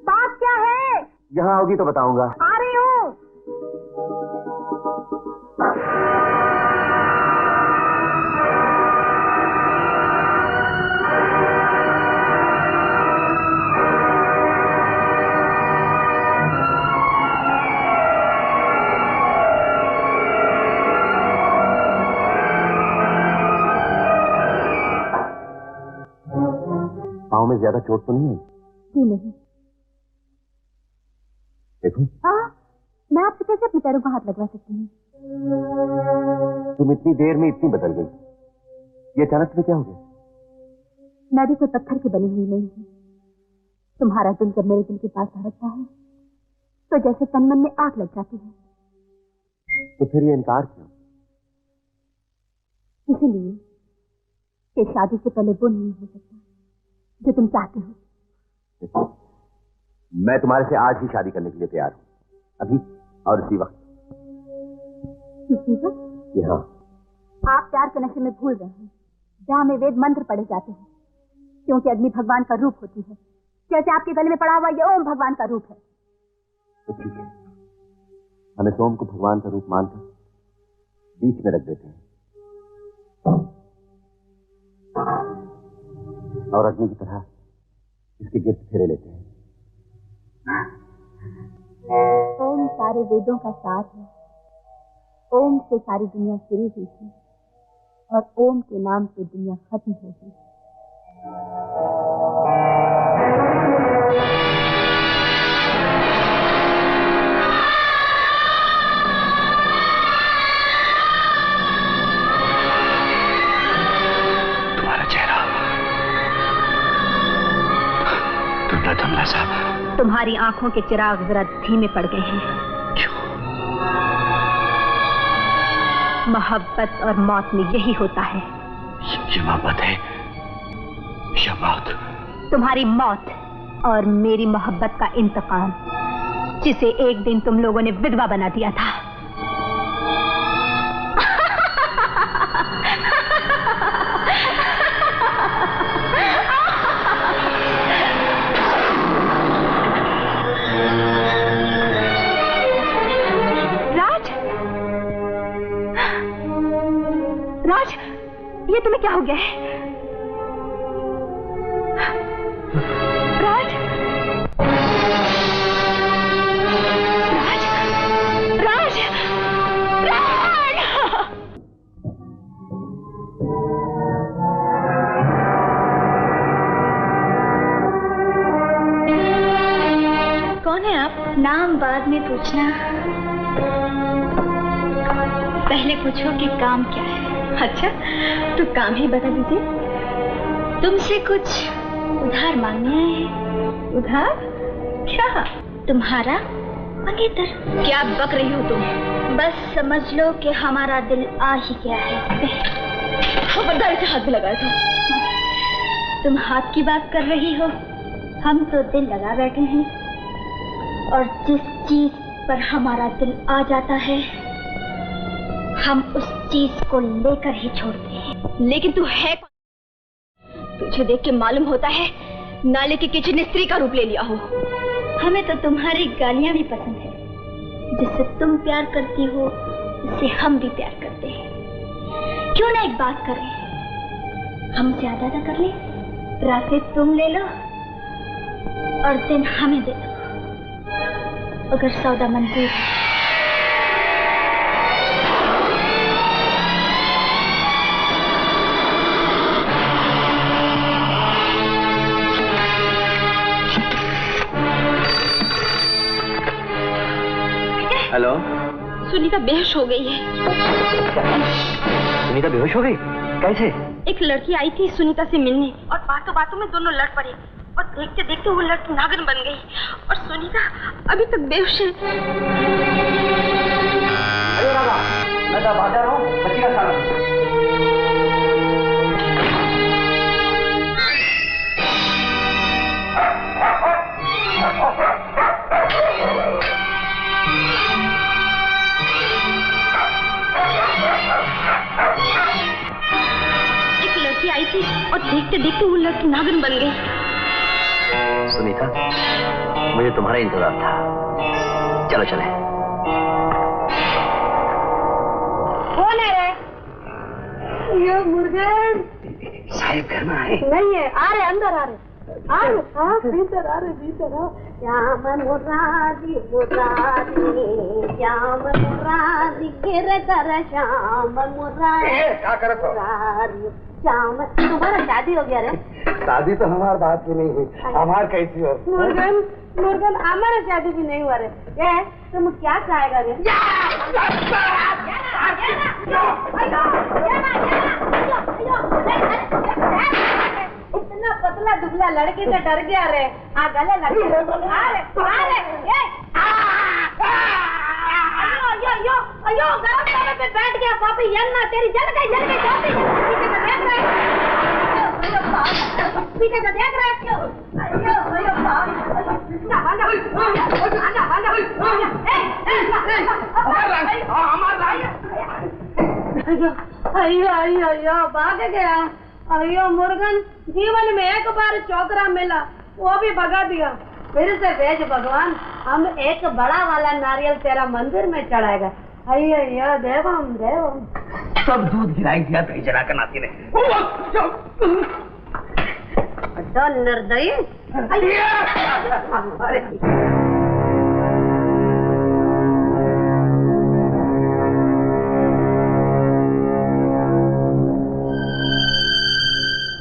बात क्या है? यहाँ आओगी तो बताऊंगा। आ रही हूँ। पाँव में ज्यादा चोट तो नहीं है? नहीं। देखो मैं आपसे कैसे अपने पैरों को हाथ लगवा सकती हूँ? तुम इतनी देर में इतनी बदल गई, ये अचानक में क्या हो गया? मैं भी कोई पत्थर की बनी हुई नहीं हूँ। तुम्हारा दिल जब मेरे दिल के पास धड़कता है तो जैसे तन मन में आग लग जाती है। तो फिर ये इनकार क्यों? इसीलिए कि शादी से पहले वो नहीं हो सकता जो तुम चाहते हो। मैं तुम्हारे से आज ही शादी करने के लिए तैयार हूँ, अभी और इसी वक्त। इसी वक्त? हाँ। आप प्यार के नशे में भूल रहे हैं जहाँ में वेद मंत्र पढ़े जाते हैं, क्योंकि अग्नि भगवान का रूप होती है, जैसे आपके गले में पड़ा हुआ ये ओम भगवान का रूप है। तो ठीक है, हमें सोम को भगवान का रूप मानकर बीच में रख देते हैं और अग्नि की तरह इसके गिर्द फेरे लेते हैं। ओम सारे वेदों का सार है, ओम से सारी दुनिया शुरू हुई थी और ओम के नाम से दुनिया खत्म होगी। तुम्हारी आंखों के चिराग जरा धीमे पड़ गए हैं। क्यों? मोहब्बत और मौत में यही होता है। ये मोहब्बत है या मौत? तुम्हारी मौत और मेरी मोहब्बत का इंतकाम, जिसे एक दिन तुम लोगों ने विधवा बना दिया था। राज, ये तुम्हें क्या हो गया है? राज, राज, राज, राज! कौन है आप? नाम बाद में पूछना, पहले पूछो कि काम क्या है। अच्छा, तो काम ही बता दीजिए। तुमसे कुछ उधार मांगने आए हैं। उधार? क्या? तुम्हारा मंगेतर। क्या बक रही हो तुम? बस समझ लो कि हमारा दिल आ ही गया है। खबरदारी से हाथ भी लगा दो। तुम हाथ की बात कर रही हो, हम तो दिल लगा बैठे हैं, और जिस चीज पर हमारा दिल आ जाता है हम उस चीज को लेकर ही छोड़ते हैं। लेकिन तू है कौन? तुझे देख के मालूम होता है नाले की किचन स्त्री का रूप ले लिया हो। हमें तो तुम्हारी गालियां भी पसंद है। जिससे तुम प्यार करती हो उससे हम भी प्यार करते हैं। क्यों ना एक बात करें, हम ज्यादा ना कर ले, रातें तुम ले लो और दिन हमें दे दो। अगर सौदा मंजूर है। हेलो, सुनीता बेहोश हो गई है। सुनीता बेहोश हो गई? कैसे? एक लड़की आई थी सुनीता से मिलने और बातों बातों में दोनों लड़ पड़े और देखते देखते वो लड़की नागिन बन गई और सुनीता अभी तक बेहोश है। अरे राधा, मैं तो बाजार हूँ, बच्ची का खाना। आई थी और देखते देखते वो लड़की नागिन बन गई। सुनीता, मुझे तुम्हारा इंतजार था। चलो चले। कौन है रे? ये मुर्गे साहिब घर में आए? नहीं है, आ रहे अंदर आ रहे। भीतर आ रहे, भीतर आ। श्याम मुरारी मुरारी, श्याम मुरारी गिर कर श्याम मुरारी। क्या करत हो? श्याम, तुम्हारा शादी हो गया रे? शादी तो हमारे बात की नहीं हुई, हमार कैसी हो? मुर्गन हमारा शादी भी नहीं हुआ रे। ये तुम क्या चाहेगा रे? इतना पतला दुबला लड़के से डर गया रे। हाँ गले लग अयो गरम तवे पे बैठ गया पापी। यन्ना तेरी जल गई जाती। पीछे से देख रहे क्यों? अयो भाग गया। अयो मुर्गन जीवन में एक बार चौकरा मिला, वो भी भगा दिया। फिर से भेज भगवान, हम एक बड़ा वाला नारियल तेरा मंदिर में चढ़ाएगा। अयो देवम देवम। सब दूध गिराई दिया भेजना का नाती ने। निर्दयी।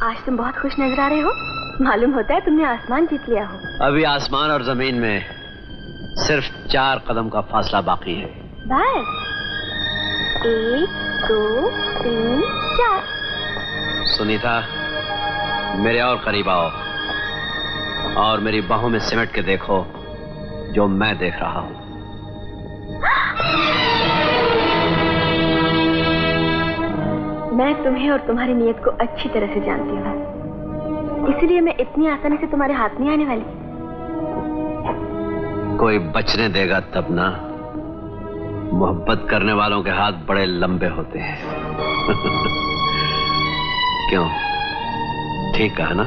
आज तुम बहुत खुश नजर आ रहे हो। मालूम होता है तुमने आसमान जीत लिया हो। अभी आसमान और जमीन में सिर्फ 4 कदम का फासला बाकी है। बस 1 2 3 4। सुनीता, मेरे और करीब आओ और मेरी बाहों में सिमट के देखो जो मैं देख रहा हूं। मैं तुम्हें और तुम्हारी नीयत को अच्छी तरह से जानती हूँ, इसलिए मैं इतनी आसानी से तुम्हारे हाथ नहीं आने वाली। कोई बचने देगा तब ना। मोहब्बत करने वालों के हाथ बड़े लंबे होते हैं। क्यों, ठीक कहा ना?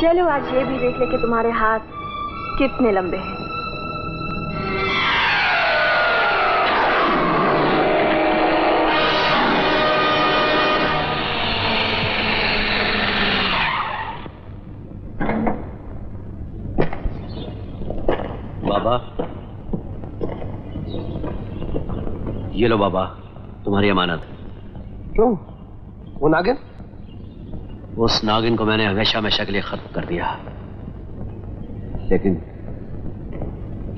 चलो आज ये भी देख ले कि तुम्हारे हाथ कितने लंबे हैं। बाबा, ये लो बाबा, तुम्हारी अमानत। क्यों? वो नागिन? उस नागिन को मैंने हमेशा हमेशा के लिए खत्म कर दिया,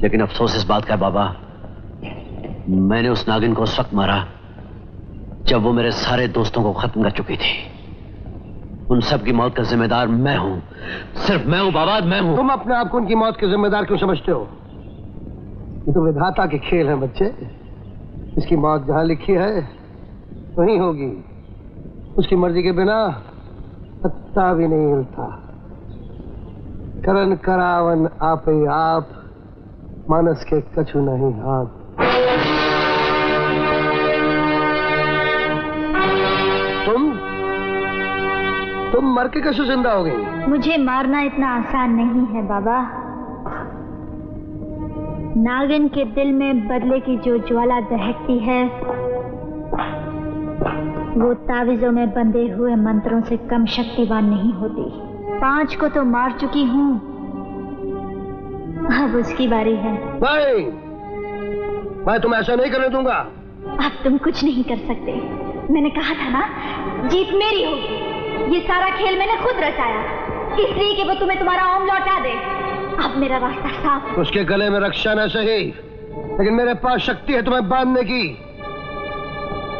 लेकिन अफसोस इस बात का है बाबा, मैंने उस नागिन को उस वक्त मारा जब वो मेरे सारे दोस्तों को खत्म कर चुकी थी। उन सब की मौत का जिम्मेदार मैं हूं, सिर्फ मैं हूं बाबा, मैं हूं। तुम अपने आप को उनकी मौत के जिम्मेदार क्यों समझते हो? ये तो विधाता के खेल हैं बच्चे। इसकी मौत जहां लिखी है वहीं होगी। उसकी मर्जी के बिना पत्ता भी नहीं हिलता। करन करावन आप ही आप, मानस के कछु नहीं हाथ। तुम मर के कैसे जिंदा हो गई? मुझे मारना इतना आसान नहीं है बाबा। नागिन के दिल में बदले की जो ज्वाला दहकती है वो तावीजों में बंधे हुए मंत्रों से कम शक्तिवान नहीं होती। 5 को तो मार चुकी हूँ, अब उसकी बारी है। नहीं, मैं तुम्हें ऐसा नहीं करने दूंगा। अब तुम कुछ नहीं कर सकते। मैंने कहा था ना, जीत मेरी होगी। ये सारा खेल मैंने खुद रचाया, इसलिए कि वो तुम्हें तुम्हारा ओम लौटा दे। अब मेरा रास्ता साफ। उसके गले में रक्षा न सही, लेकिन मेरे पास शक्ति है तुम्हें बांधने की।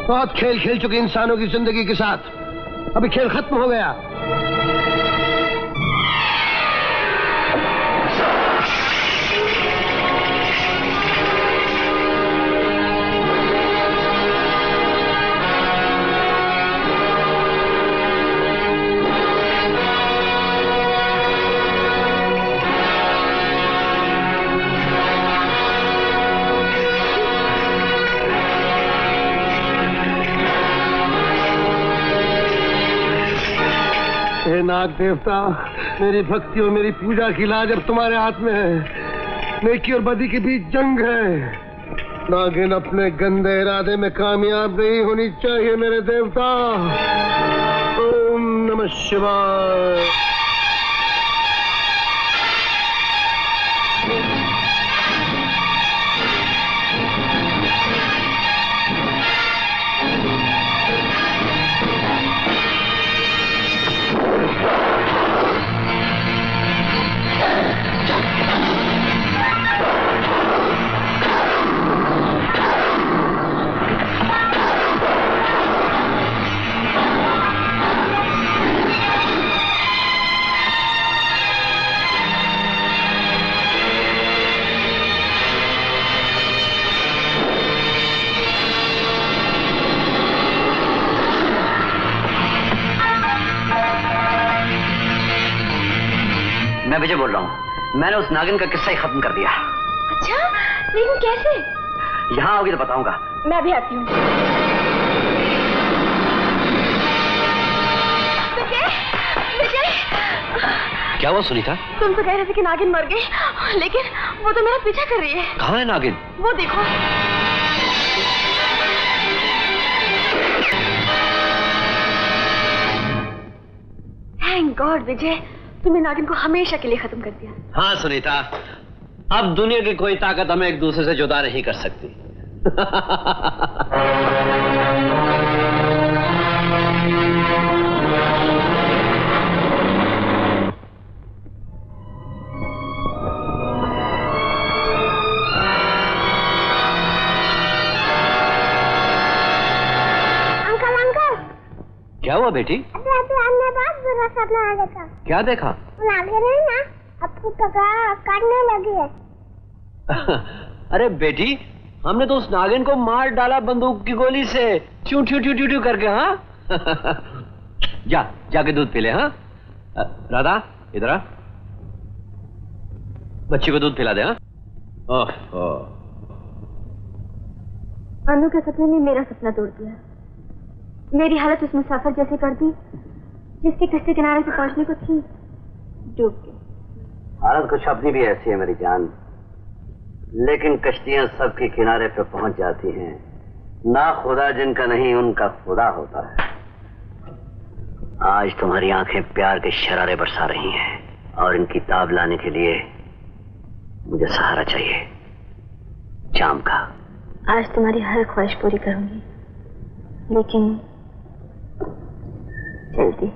बहुत खेल खेल चुकी इंसानों की जिंदगी के साथ, अभी खेल खत्म हो गया। हे नाग देवता, मेरी भक्ति और मेरी पूजा की लाज अब तुम्हारे हाथ में है। नेकी और बदी के बीच जंग है। नागिन अपने गंदे इरादे में कामयाब नहीं होनी चाहिए मेरे देवता। ओम नमः शिवाय। मैं विजय बोल रहा हूँ। मैंने उस नागिन का किस्सा ही खत्म कर दिया। अच्छा, लेकिन कैसे? यहाँ आओगी तो बताऊंगा। मैं भी आती हूँ। विजय, क्या हुआ सुनीता? तुम तो कह रहे थे कि नागिन मर गई, लेकिन वो तो मेरा पीछा कर रही है। कहाँ है नागिन? वो देखो। थैंक गॉड विजय, तुमने नागिन को हमेशा के लिए खत्म कर दिया। हाँ सुनीता, अब दुनिया की कोई ताकत हमें एक दूसरे से जुदा नहीं कर सकती। क्या हुआ बेटी? हमने बहुत बुरा सपना देखा। क्या देखा? नागिन है ना, आपको काटने लगी है। अरे बेटी, हमने तो उस नागिन को मार डाला बंदूक की गोली से, ट्यू ट्यू ट्यू ट्यू करके। हाँ जाके दूध पी ले। हाँ राधा, इधर आ, बच्ची को दूध पिला दे। हाँ अनु के सपने ने मेरा सपना तोड़ दिया। मेरी हालत उस मुसाफिर जैसे कर दी जिसके कश्ती किनारे से पहुंचने को थी, डूब गई। हालत कुछ अपनी भी ऐसी है मेरी जान, लेकिन कश्तियां सबके किनारे पे पहुंच जाती हैं। ना खुदा जिनका नहीं उनका खुदा होता है। आज तुम्हारी आंखें प्यार के शरारे बरसा रही हैं, और इनकी ताब लाने के लिए मुझे सहारा चाहिए, जाम का। आज तुम्हारी हर ख्वाहिश पूरी करूंगी, लेकिन जल्दी।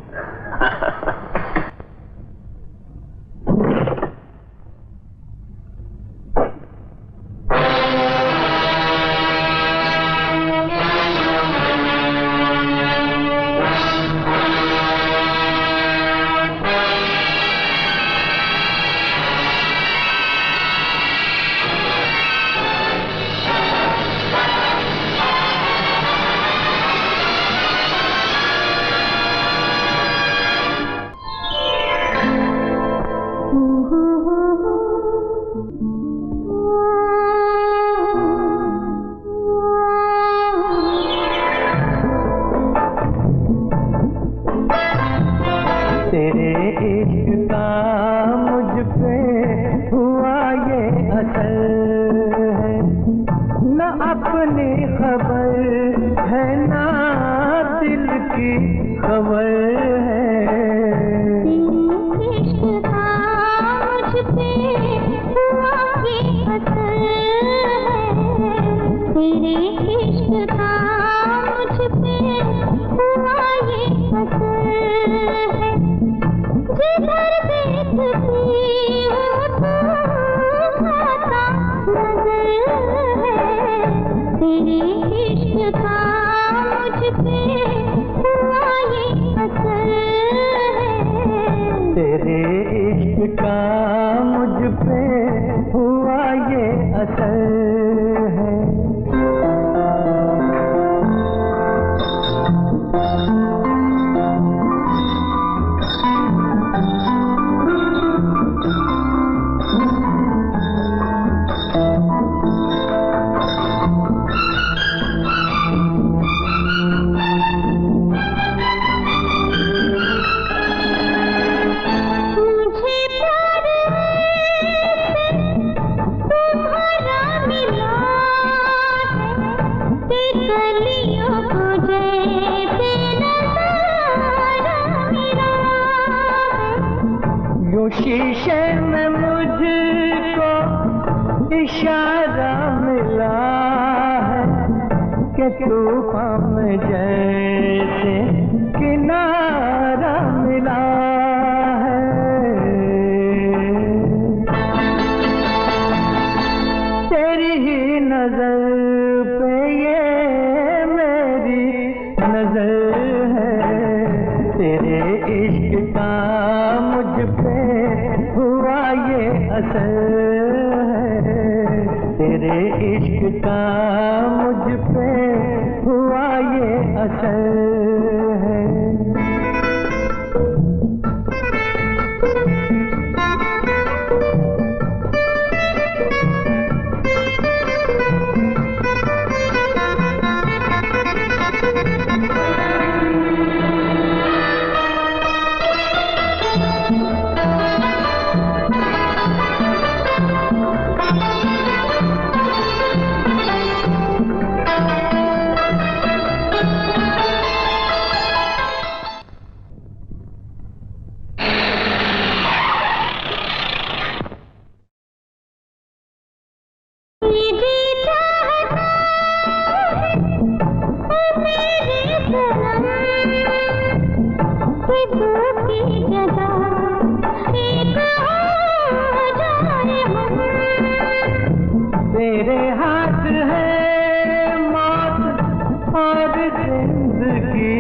तेरे हाथ है मौत और जिंदगी,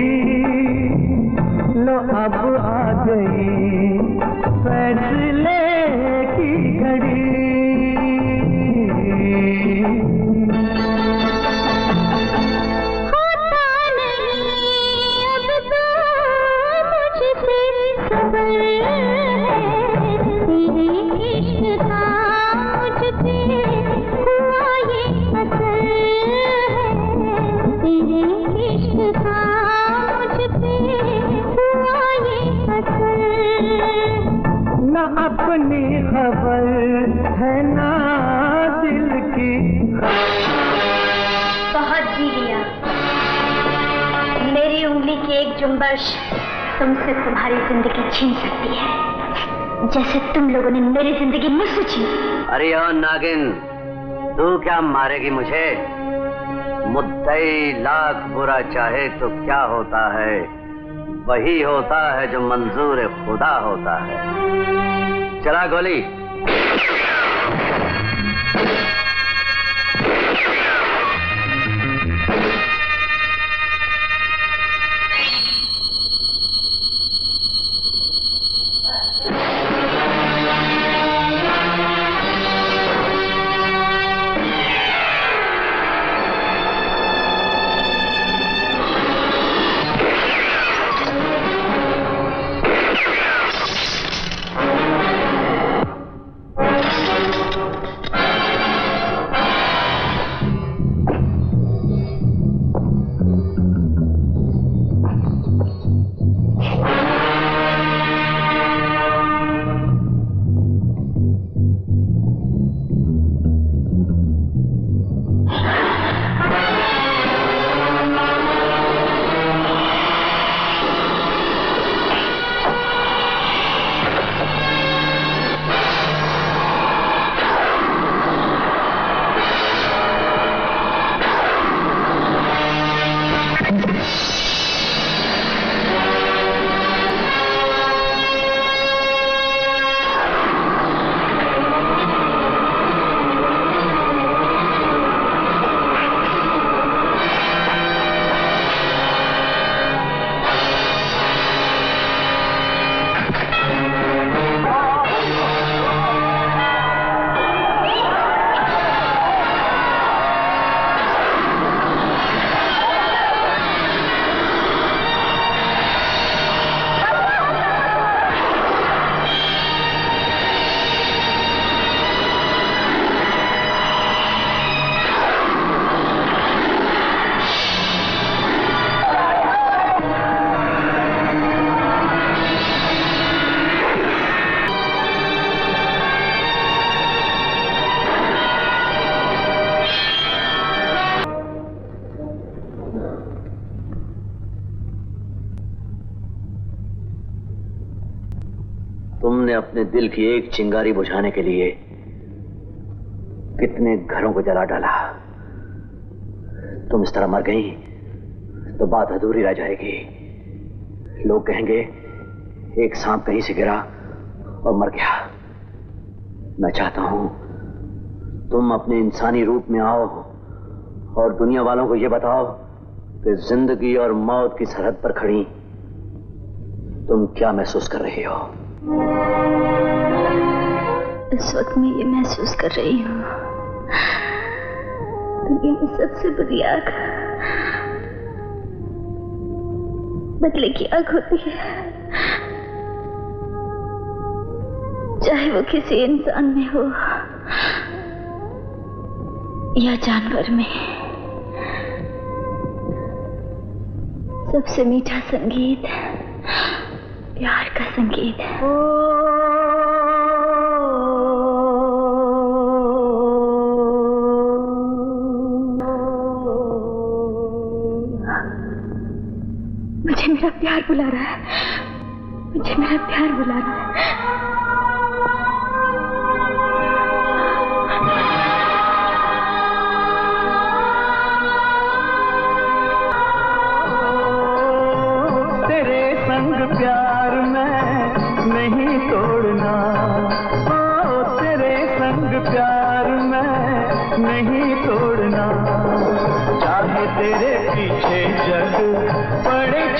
लो अब आ गई फैसले की घड़ी। होता नहीं अब तो मुझसे सबर है, तेरे इश्क का मुझ पे हुआ ये असर है, तेरे इश्क का मुझ पे हुआ ये असर। न अपनी खबर है ना दिल की। बहुत जी लिया। मेरी उंगली की एक जुम्बश तुमसे तुम्हारी जिंदगी छीन सकती है, जैसे तुम लोगों ने मेरी जिंदगी मुझसे छीनी। अरे ओ नागिन, तू क्या मारेगी मुझे? मुद्दई लाख बुरा चाहे तो क्या होता है, वही होता है जो मंजूर खुदा होता है। चला गोली। तुमने अपने दिल की एक चिंगारी बुझाने के लिए कितने घरों को जला डाला। तुम इस तरह मर गई तो बात अधूरी रह जाएगी। लोग कहेंगे एक सांप कहीं से गिरा और मर गया। मैं चाहता हूं तुम अपने इंसानी रूप में आओ और दुनिया वालों को यह बताओ कि जिंदगी और मौत की सरहद पर खड़ी तुम क्या महसूस कर रही हो। इस वक्त मैं ये महसूस कर रही हूँ, दुनिया में सबसे बुरी आग बदले की आग होती है, चाहे वो किसी इंसान में हो या जानवर में। सबसे मीठा संगीत प्यार का संगीत है। मुझे मेरा प्यार बुला रहा है, मुझे मेरा प्यार बुला रहा है। तेरे संग प्यार प्यार में नहीं तोड़ना, चाहे तेरे पीछे जग पड़े